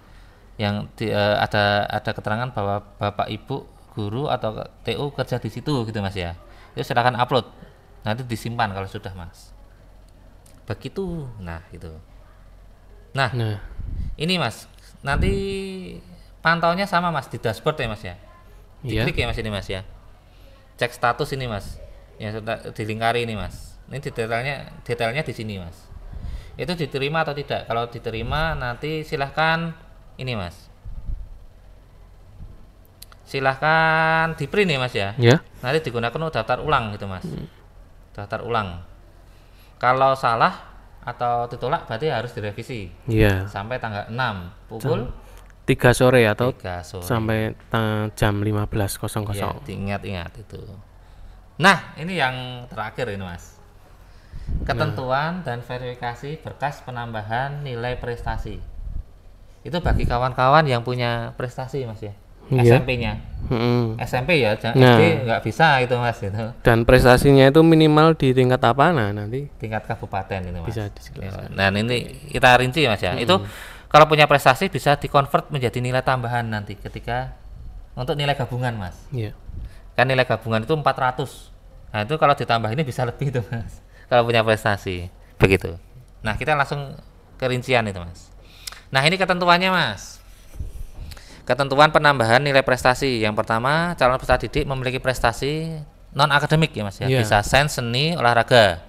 Yang ada keterangan bahwa Bapak Ibu guru atau TU kerja di situ gitu Mas ya. Itu silakan upload. Nanti disimpan kalau sudah Mas. Begitu. Nah, gitu. Nah, ini Mas. Nanti pantaunya sama Mas di dashboard ya Mas ya. Iya. Diklik ya Mas ini Mas ya. Cek status ini Mas. Yang sudah dilingkari ini Mas. Ini detailnya di sini Mas. Itu diterima atau tidak? Kalau diterima nanti silahkan ini Mas. Silahkan di print ya Mas ya. Ya. Nanti digunakan untuk daftar ulang gitu Mas. Daftar ulang. Kalau salah atau ditolak berarti harus direvisi. Iya. Sampai tanggal 6 pukul 3 sore atau 3 sore. sampai jam 15.00. Ya, diingat-ingat itu. Nah, ini yang terakhir ini Mas. Ketentuan dan verifikasi berkas penambahan nilai prestasi. Itu bagi kawan-kawan yang punya prestasi Mas ya. Iya. SMP-nya. Mm-mm. SMP ya, Nah. SD nggak bisa itu Mas itu. Dan prestasinya itu minimal di tingkat apa? Nah, nanti Tingkat kabupaten itu Mas. bisa dijelaskan. Nah, ini kita rinci Mas ya. Itu kalau punya prestasi bisa dikonvert menjadi nilai tambahan nanti ketika untuk nilai gabungan Mas. Iya. Kan nilai gabungan itu 400. Nah, itu kalau ditambah ini bisa lebih tuh Mas. Kalau punya prestasi. Begitu. Nah, kita langsung ke rincian itu Mas. Nah, ini ketentuannya Mas. Ketentuan penambahan nilai prestasi. Yang pertama, calon peserta didik memiliki prestasi non akademik ya Mas ya. Iya. Bisa sains, seni, olahraga.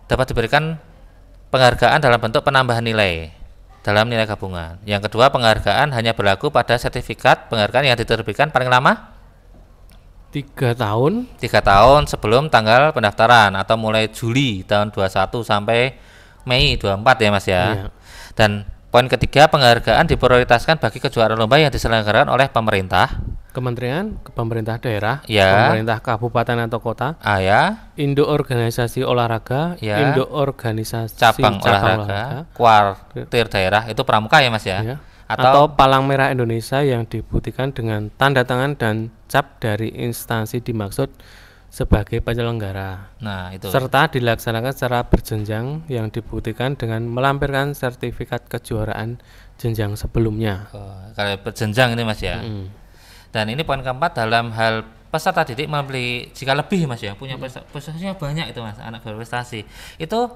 Dapat diberikan penghargaan dalam bentuk penambahan nilai dalam nilai gabungan. Yang kedua, penghargaan hanya berlaku pada sertifikat penghargaan yang diterbitkan paling lama 3 tahun 3 tahun sebelum tanggal pendaftaran atau mulai Juli tahun 21 sampai Mei 24 ya Mas ya. Iya. Dan poin ketiga, penghargaan diprioritaskan bagi kejuaraan lomba yang diselenggarakan oleh pemerintah, kementerian, pemerintah daerah, Ya. pemerintah kabupaten atau kota, ya, induk organisasi olahraga, Ya. induk organisasi cabang olahraga, kuartir daerah itu pramuka ya Mas ya. ya. Atau, Atau Palang Merah Indonesia yang dibuktikan dengan tanda tangan dan cap dari instansi dimaksud sebagai penyelenggara, nah itu. serta dilaksanakan secara berjenjang yang dibuktikan dengan melampirkan sertifikat kejuaraan jenjang sebelumnya. Kalau berjenjang ini Mas ya. Dan ini poin keempat, dalam hal peserta didik membeli jika lebih Mas ya, punya prestasinya banyak itu Mas, anak berprestasi. Itu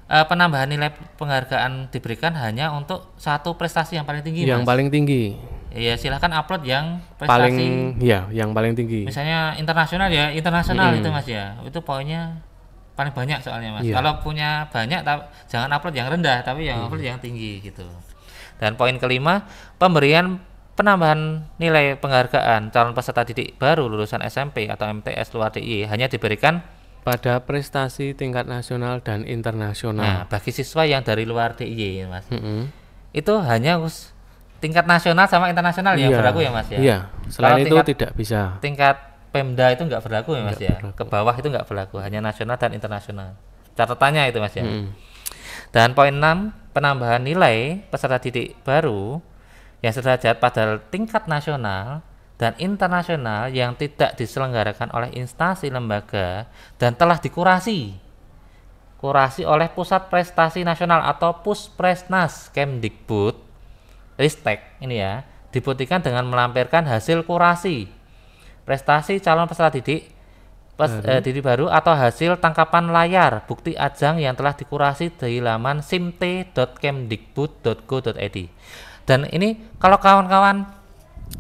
penambahan nilai penghargaan diberikan hanya untuk satu prestasi yang paling tinggi Yang Mas. paling tinggi, Ya silahkan upload yang prestasi paling ya, yang paling tinggi. misalnya internasional ya, internasional itu Mas ya. Itu poinnya paling banyak soalnya Mas. Iya. Kalau punya banyak jangan upload yang rendah, tapi yang upload yang tinggi gitu. Dan poin kelima, pemberian penambahan nilai penghargaan calon peserta didik baru lulusan SMP atau MTS luar DIY hanya diberikan Pada prestasi tingkat nasional dan nah, internasional. bagi siswa yang dari luar DIY Mas. Mm-mm. Itu hanya tingkat nasional sama internasional yang Iya. berlaku ya Mas ya. Iya, selain Kalau itu tidak bisa. tingkat Pemda itu nggak berlaku ya Mas Nggak ya. berlaku. Ke bawah itu nggak berlaku, hanya nasional dan internasional. Catatannya itu Mas ya. Mm-mm. Dan poin 6, penambahan nilai peserta didik baru yang sederajat pada tingkat nasional dan internasional yang tidak diselenggarakan oleh instansi lembaga dan telah kurasi oleh Pusat Prestasi Nasional atau Puspresnas Kemdikbud Ristek ini ya, dibuktikan dengan melampirkan hasil kurasi prestasi calon peserta didik didik baru atau hasil tangkapan layar bukti ajang yang telah dikurasi di laman simte.kemdikbud.go.id. Dan ini kalau kawan-kawan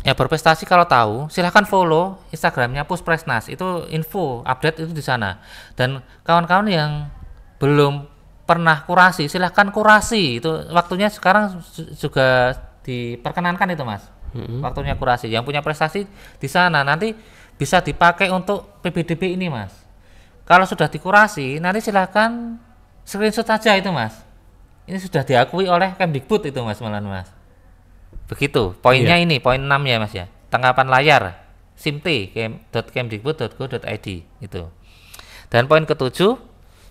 ya berprestasi, kalau tahu silahkan follow Instagramnya Puspresnas, itu info update itu di sana. Dan kawan-kawan yang belum pernah kurasi silahkan kurasi, itu waktunya sekarang juga diperkenankan itu Mas. Waktunya kurasi, yang punya prestasi di sana nanti bisa dipakai untuk PBDB ini Mas. Kalau sudah dikurasi nanti silahkan screenshot saja itu Mas, ini sudah diakui oleh Kemdikbud itu Mas, malahan Mas. Begitu poinnya. Ini poin 6 ya Mas ya, tangkapan layar simte.kemdikbud.go.id itu. Dan poin ketujuh,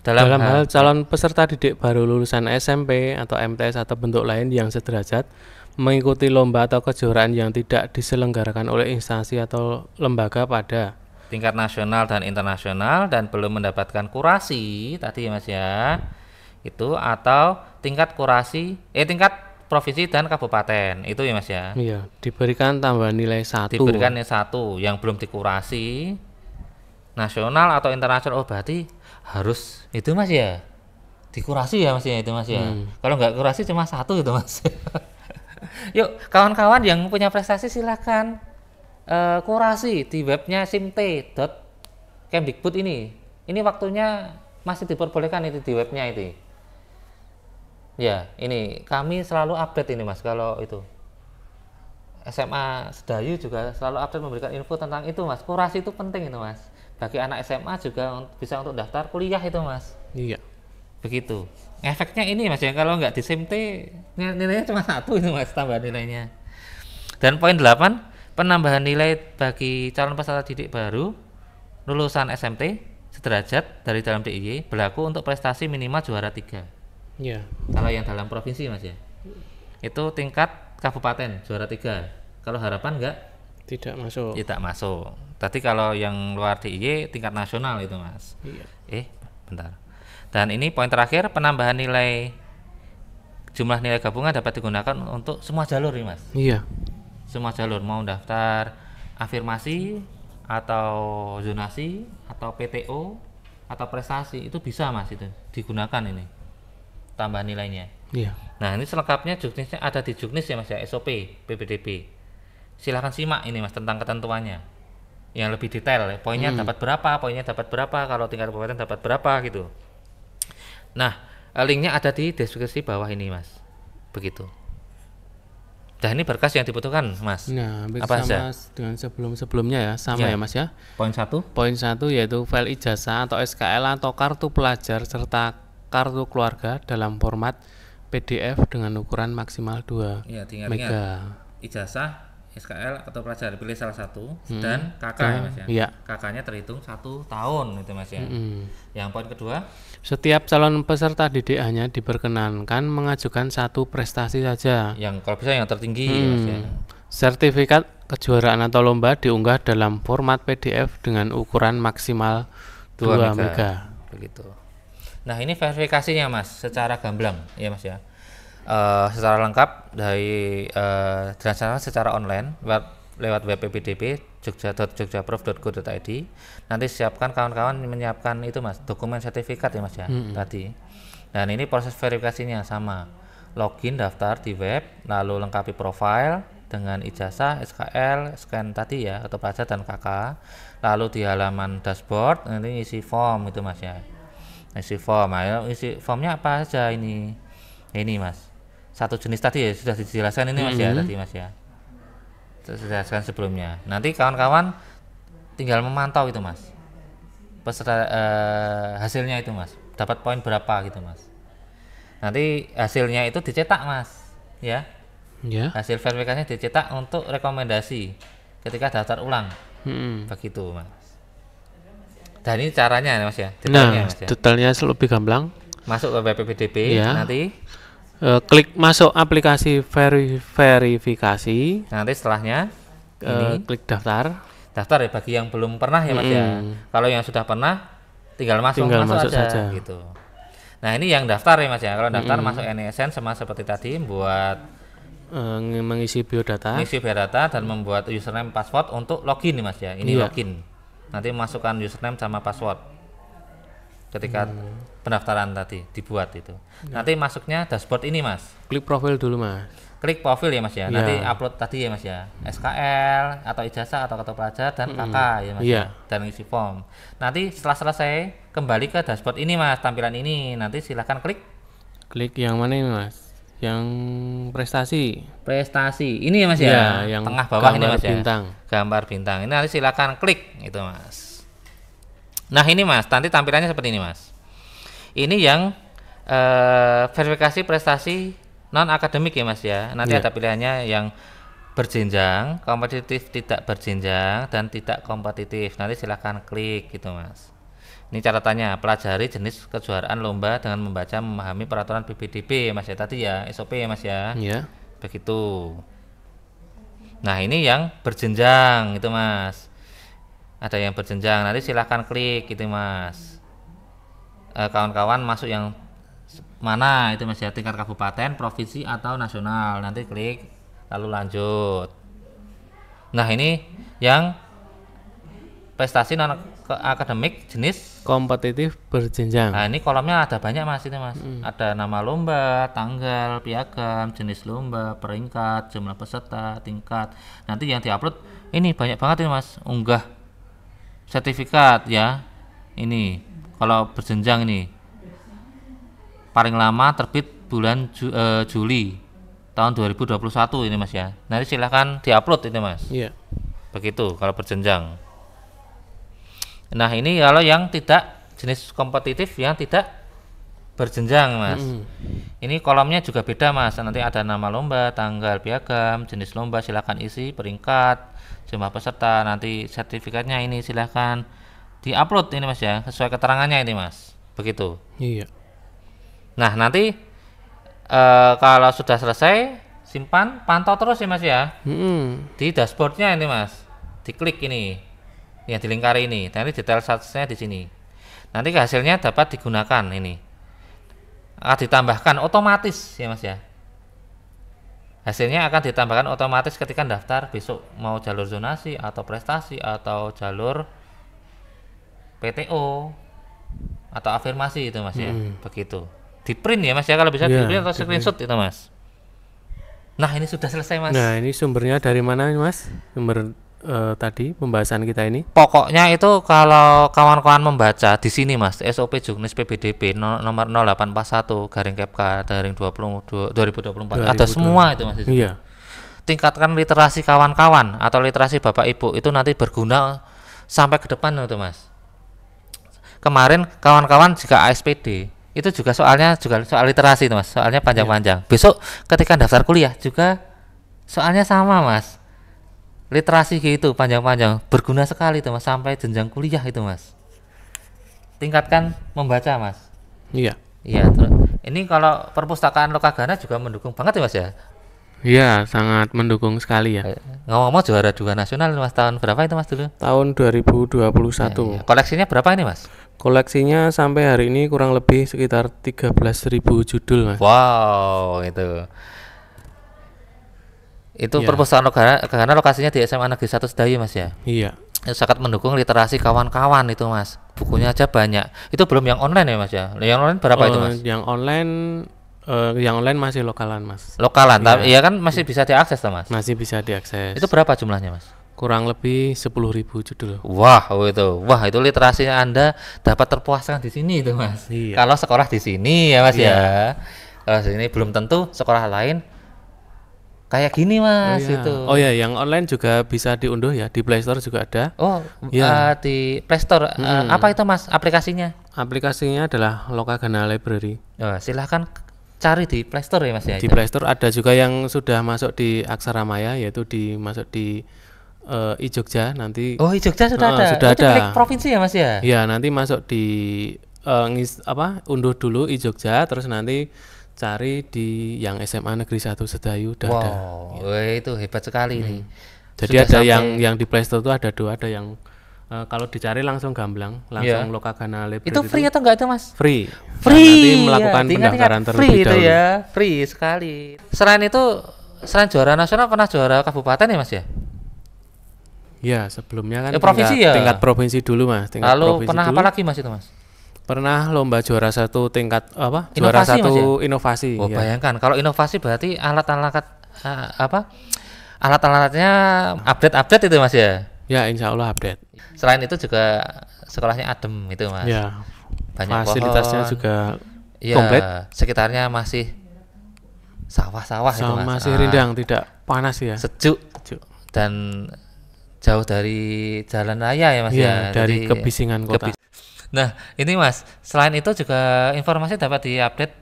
dalam hal calon peserta didik baru lulusan SMP atau MTS atau bentuk lain yang sederajat mengikuti lomba atau kejuaraan yang tidak diselenggarakan oleh instansi atau lembaga pada tingkat nasional dan internasional dan belum mendapatkan kurasi tadi ya Mas ya, itu atau tingkat kurasi tingkat provinsi dan kabupaten itu ya Mas ya. Iya, diberikan tambahan nilai 1. Diberikan nilai 1 yang belum dikurasi nasional atau internasional. Oh berarti harus itu Mas ya, dikurasi ya Mas ya itu Mas ya. Kalau nggak kurasi cuma 1 itu Mas. Yuk kawan-kawan yang punya prestasi silakan kurasi di webnya simte.kemdikbud ini. Ini waktunya masih diperbolehkan itu di webnya itu. Ya, ini kami selalu update ini Mas. Kalau itu SMA Sedayu juga selalu update memberikan info tentang itu Mas. Kurasi itu penting itu Mas. Bagi anak SMA juga bisa untuk daftar kuliah itu Mas. Iya. Begitu. Efeknya ini Mas ya, kalau nggak di SIMT nilainya cuma 1 itu Mas, tambahan nilainya. Dan poin 8, penambahan nilai bagi calon peserta didik baru lulusan SMT sederajat dari dalam DIY berlaku untuk prestasi minimal juara 3. Iya. Kalau yang dalam provinsi Mas ya, itu tingkat kabupaten juara 3. Kalau harapan enggak Tidak masuk. Tidak masuk. Tadi kalau yang luar DIY tingkat nasional itu Mas. Iya. Bentar. Dan ini poin terakhir, penambahan nilai jumlah nilai gabungan dapat digunakan untuk semua jalur nih Mas. Iya. Semua jalur, mau daftar afirmasi atau zonasi atau PTO atau prestasi itu bisa Mas, itu digunakan ini tambahan nilainya. Iya. Nah ini selengkapnya juknisnya ada di juknis ya Mas ya, SOP PPDB. Silahkan simak ini Mas tentang ketentuannya yang lebih detail, poinnya dapat berapa, kalau tingkat kabupaten dapat berapa gitu. Nah linknya ada di deskripsi bawah ini Mas, begitu. Dan ini berkas yang dibutuhkan Mas. Nah, apa sama saja? dengan sebelum-sebelumnya ya, sama Ya. ya Mas ya. Poin 1. Poin 1 yaitu file ijazah atau SKL atau kartu pelajar serta kartu keluarga dalam format PDF dengan ukuran maksimal 2 Ya, tinggal mega. ingat ijazah, SKL atau pelajar pilih salah satu dan KK ya Mas ya. Iya. KK-nya terhitung 1 tahun itu Mas ya. Yang poin kedua, Setiap calon peserta didik hanya diperkenankan mengajukan satu prestasi saja. yang kalau bisa yang tertinggi ya Mas ya. Sertifikat kejuaraan atau lomba diunggah dalam format PDF dengan ukuran maksimal 2 mega. Begitu. Nah ini verifikasinya Mas secara gamblang ya Mas ya. Secara lengkap dari dilaksanakan secara online lewat web PPDB jogja.jogjaprof.go.id. Nanti siapkan kawan-kawan menyiapkan itu Mas, dokumen sertifikat ya Mas ya tadi. Dan ini proses verifikasinya sama. Login daftar di web, lalu lengkapi profil dengan ijazah, SKL, scan tadi ya atau pelajar dan KK. Lalu di halaman dashboard nanti isi form itu Mas ya. Isi form, ayo isi formnya apa aja ini? Ini Mas. Satu jenis tadi ya sudah dijelaskan ini Mas ya tadi Mas ya. Sudah dijelaskan sebelumnya. Nanti kawan-kawan tinggal memantau itu Mas. Peserta hasilnya itu Mas. Dapat poin berapa gitu Mas. Nanti hasilnya itu dicetak Mas, ya. Ya. Hasil verifikasinya dicetak untuk rekomendasi ketika daftar ulang. Begitu Mas. Dan ini caranya Mas ya. Nah, Mas ya. detailnya lebih gamblang. Masuk ke PPDB Ya. nanti Klik masuk aplikasi verifikasi. nanti setelahnya ini Klik daftar. daftar ya bagi yang belum pernah ya Mas ya. Kalau yang sudah pernah tinggal masuk masuk aja saja. gitu. Nah, ini yang daftar ya Mas ya. Kalau daftar masuk NISN sama seperti tadi buat Mengisi biodata. ngisi biodata dan membuat username password untuk login nih Mas ya. Ini login. Nanti masukkan username sama password ketika pendaftaran tadi dibuat itu. Nanti masuknya dashboard ini Mas. Klik profil dulu Mas. Klik profil ya Mas ya. Nanti upload tadi ya Mas ya. SKL atau ijazah atau kartu pelajar dan KK ya Mas ya. Dan isi form. Nanti setelah selesai kembali ke dashboard ini Mas, tampilan ini. Nanti silahkan klik yang mana ini Mas? Yang prestasi. Ini ya Mas ya. Yang tengah bawah ini Mas bintang. ya. Gambar bintang. Ini nanti silakan klik itu Mas. Nah, ini Mas, nanti tampilannya seperti ini Mas. Ini yang verifikasi prestasi non akademik ya Mas ya. Nanti ada pilihannya yang berjenjang, kompetitif, tidak berjenjang, dan tidak kompetitif. Nanti silahkan klik gitu Mas. Ini catatannya, pelajari jenis kejuaraan lomba dengan membaca memahami peraturan PPDB ya Mas ya tadi ya, SOP ya Mas ya. Iya. Begitu. Nah ini yang berjenjang itu Mas. Ada yang berjenjang, nanti silahkan klik gitu Mas. Kawan-kawan masuk yang mana itu Mas ya, tingkat kabupaten, provinsi atau nasional. Nanti klik lalu lanjut. Nah ini yang prestasi non akademik jenis kompetitif berjenjang. Nah ini kolomnya ada banyak Mas itu Mas. Ada nama lomba, tanggal, piagam, jenis lomba, peringkat, jumlah peserta, tingkat. Nanti yang diupload ini banyak banget ini Mas. Unggah sertifikat ya. Ini kalau berjenjang ini paling lama terbit bulan Juli tahun 2021 ini Mas ya. Nanti silahkan diupload ini Mas. Iya. Begitu kalau berjenjang. Nah ini kalau yang tidak jenis kompetitif yang tidak berjenjang Mas. Ini kolomnya juga beda Mas. Nanti ada nama lomba, tanggal, piagam, jenis lomba silahkan isi, peringkat, jumlah peserta, nanti sertifikatnya ini silahkan diupload ini Mas ya, sesuai keterangannya ini Mas. Begitu. Iya. Nah nanti kalau sudah selesai simpan, pantau terus ya Mas ya. Mm-mm. Di dashboardnya ini Mas, diklik ini, yang di lingkar ini. Nanti detail statusnya di sini. Nanti hasilnya dapat digunakan ini. Akan ditambahkan otomatis ya Mas ya. Hasilnya akan ditambahkan otomatis ketika daftar besok mau jalur zonasi atau prestasi atau jalur PTO atau afirmasi itu Mas ya. Begitu. Di print ya Mas ya, kalau bisa di Iya, print atau di screenshot itu Mas. Nah, ini sudah selesai Mas. Nah, ini sumbernya dari mana ini, Mas? Sumber tadi pembahasan kita ini. Pokoknya itu kalau kawan-kawan membaca di sini Mas, SOP Juknis PBDB nomor 0841 garing Kepka garing 2024 ada semua itu Mas. Iya. Tingkatkan literasi kawan-kawan atau literasi Bapak Ibu itu nanti berguna sampai ke depan itu Mas. Kemarin kawan-kawan jika ASPD itu juga soalnya juga soal literasi itu Mas, soalnya panjang-panjang. Besok ketika daftar kuliah juga soalnya sama Mas. Literasi gitu panjang-panjang berguna sekali itu Mas sampai jenjang kuliah itu Mas. Tingkatkan membaca Mas. Iya. Iya, terus ini kalau perpustakaan Lokagana juga mendukung banget ya Mas ya. Iya, sangat mendukung sekali ya. Ngomong-ngomong juara 2 nasional Mas, tahun berapa itu Mas dulu? Tahun 2021. Iya. Koleksinya berapa ini Mas? Koleksinya sampai hari ini kurang lebih sekitar 13.000 judul, Mas. Wow, itu. Itu Iya. perpustakaan karena lokasinya di SMA Negeri 1 Sedayu Mas ya. Iya. Itu sangat mendukung literasi kawan-kawan itu Mas. Bukunya aja banyak. Itu belum yang online ya Mas ya. Yang online berapa itu Mas? Yang online masih lokalan, Mas. Lokalan, Iya. tapi iya kan masih bisa diakses tuh Mas. Masih bisa diakses. Itu berapa jumlahnya Mas? Kurang lebih 10.000 judul. Wah, itu literasinya Anda dapat terpuaskan di sini itu Mas. Iya. Kalau sekolah di sini ya Mas Iya. ya. Kalau sini belum tentu sekolah lain kayak gini Mas iya. itu. Oh ya, yang online juga bisa diunduh ya, di Play Store juga ada. Oh, Iya. di Play Store. Apa itu Mas aplikasinya? Aplikasinya adalah Lokagana Library. Oh, silahkan cari di Play Store ya Mas ya. Di itu. Play Store ada juga yang sudah masuk di Aksara Maya, yaitu masuk di iJogja nanti. Oh, di Jogja sudah ada. Sudah Itu ada. milik provinsi ya Mas ya? Ya, nanti masuk di unduh dulu iJogja, terus nanti cari di yang SMA Negeri 1 Sedayu udah ada. Wow, itu hebat sekali nih. Jadi Sudah ada sampai- yang di Play Store itu ada dua, ada yang kalau dicari langsung gamblang, langsung Iya. Lokagana Library Itu free atau enggak itu Mas? free. Free. Nanti melakukan ya, pendaftaran free terlebih itu dahulu. ya, free sekali. Selain itu, selain juara nasional pernah juara kabupaten ya Mas ya? Ya, sebelumnya kan provinsi ya? tingkat provinsi dulu, Mas. Tingkat Lalu provinsi pernah dulu. apa lagi Mas itu Mas? Pernah lomba juara satu tingkat juara Inovasi, satu Mas, ya? inovasi. Oh, ya. bayangkan kalau inovasi berarti alat-alatnya update itu Mas ya. Ya, insya Allah update. Selain itu juga sekolahnya adem itu Mas. Ya, Banyak fasilitasnya pohon. juga Iya, komplit. sekitarnya masih sawah-sawah itu Mas. masih rindang, tidak panas ya. Sejuk Sejuk. dan jauh dari jalan raya ya Mas Iya, ya. dari Jadi, kebisingan kota. Nah, ini Mas, selain itu juga informasi dapat diupdate,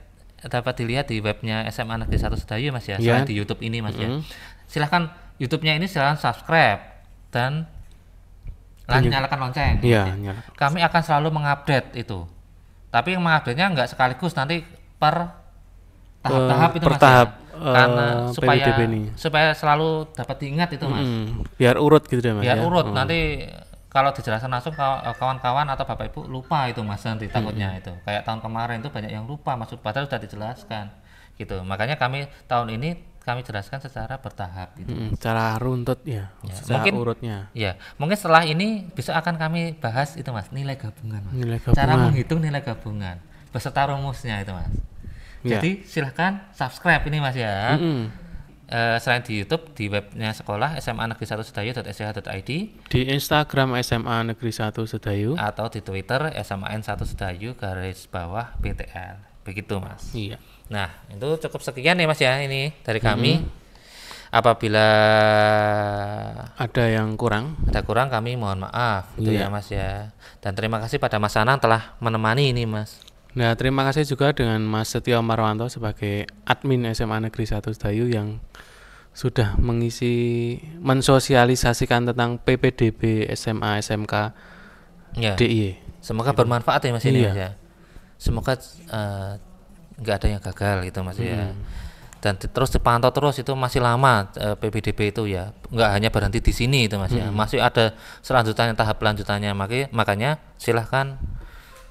dapat dilihat di webnya SMA Negeri 1 Sedayu Mas ya, Iya. selain di YouTube ini Mas ya. Silahkan YouTube-nya ini silahkan subscribe dan nyalakan lonceng. Iya, nyala. Kami akan selalu mengupdate itu. Tapi yang mengupdate-nya enggak sekaligus, nanti per tahap-tahap itu per Mas tahap, ya. Karena PBDB ini. supaya selalu dapat diingat itu Mas. Biar urut gitu deh, Mas. Biar ya. urut, nanti kalau dijelaskan langsung kawan-kawan atau Bapak Ibu lupa itu Mas, nanti takutnya itu. Kayak tahun kemarin itu banyak yang lupa Mas, padahal sudah dijelaskan gitu. Makanya kami tahun ini kami jelaskan secara bertahap gitu. Cara runtut ya, secara mungkin- urutnya. Ya, mungkin setelah ini bisa akan kami bahas itu Mas, nilai gabungan Mas. Nilai Cara gabungan. menghitung nilai gabungan beserta rumusnya itu Mas. Ya. Jadi silahkan subscribe ini Mas ya. Mm-mm. Selain di YouTube, di webnya sekolah SMA Negeri 1 Sedayu.sch.id Di Instagram SMA Negeri 1 Sedayu. atau di Twitter SMAN 1 Sedayu _PTL. Begitu Mas. Iya. Nah, itu cukup sekian ya Mas ya ini dari kami. Apabila Ada yang kurang? ada kurang kami mohon maaf gitu Iya. ya Mas ya. Dan terima kasih pada Mas Anang telah menemani ini Mas. Nah, terima kasih juga dengan Mas Setio Marwanto sebagai admin SMA Negeri 1 Sedayu yang sudah mensosialisasikan tentang PPDB SMA SMK Ya. DIY. Semoga bermanfaat ya Mas ini Iya. Mas ya. Semoga nggak ada yang gagal gitu Mas ya. dan terus dipantau terus, itu masih lama PPDB itu ya, nggak hanya berhenti di sini itu Mas ya, masih ada selanjutnya, tahap lanjutannya. Makanya silahkan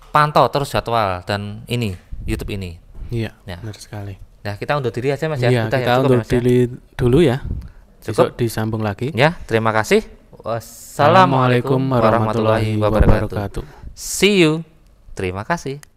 pantau terus jadwal dan ini YouTube ini. Iya, Ya. benar sekali. Nah, kita undur diri aja Mas ya. Iya, Udah kita ya, cukup, undur Mas, ya? diri dulu ya. Cukup. Besok disambung lagi. Ya, terima kasih. Wassalamualaikum warahmatullahi wabarakatuh. See you. Terima kasih.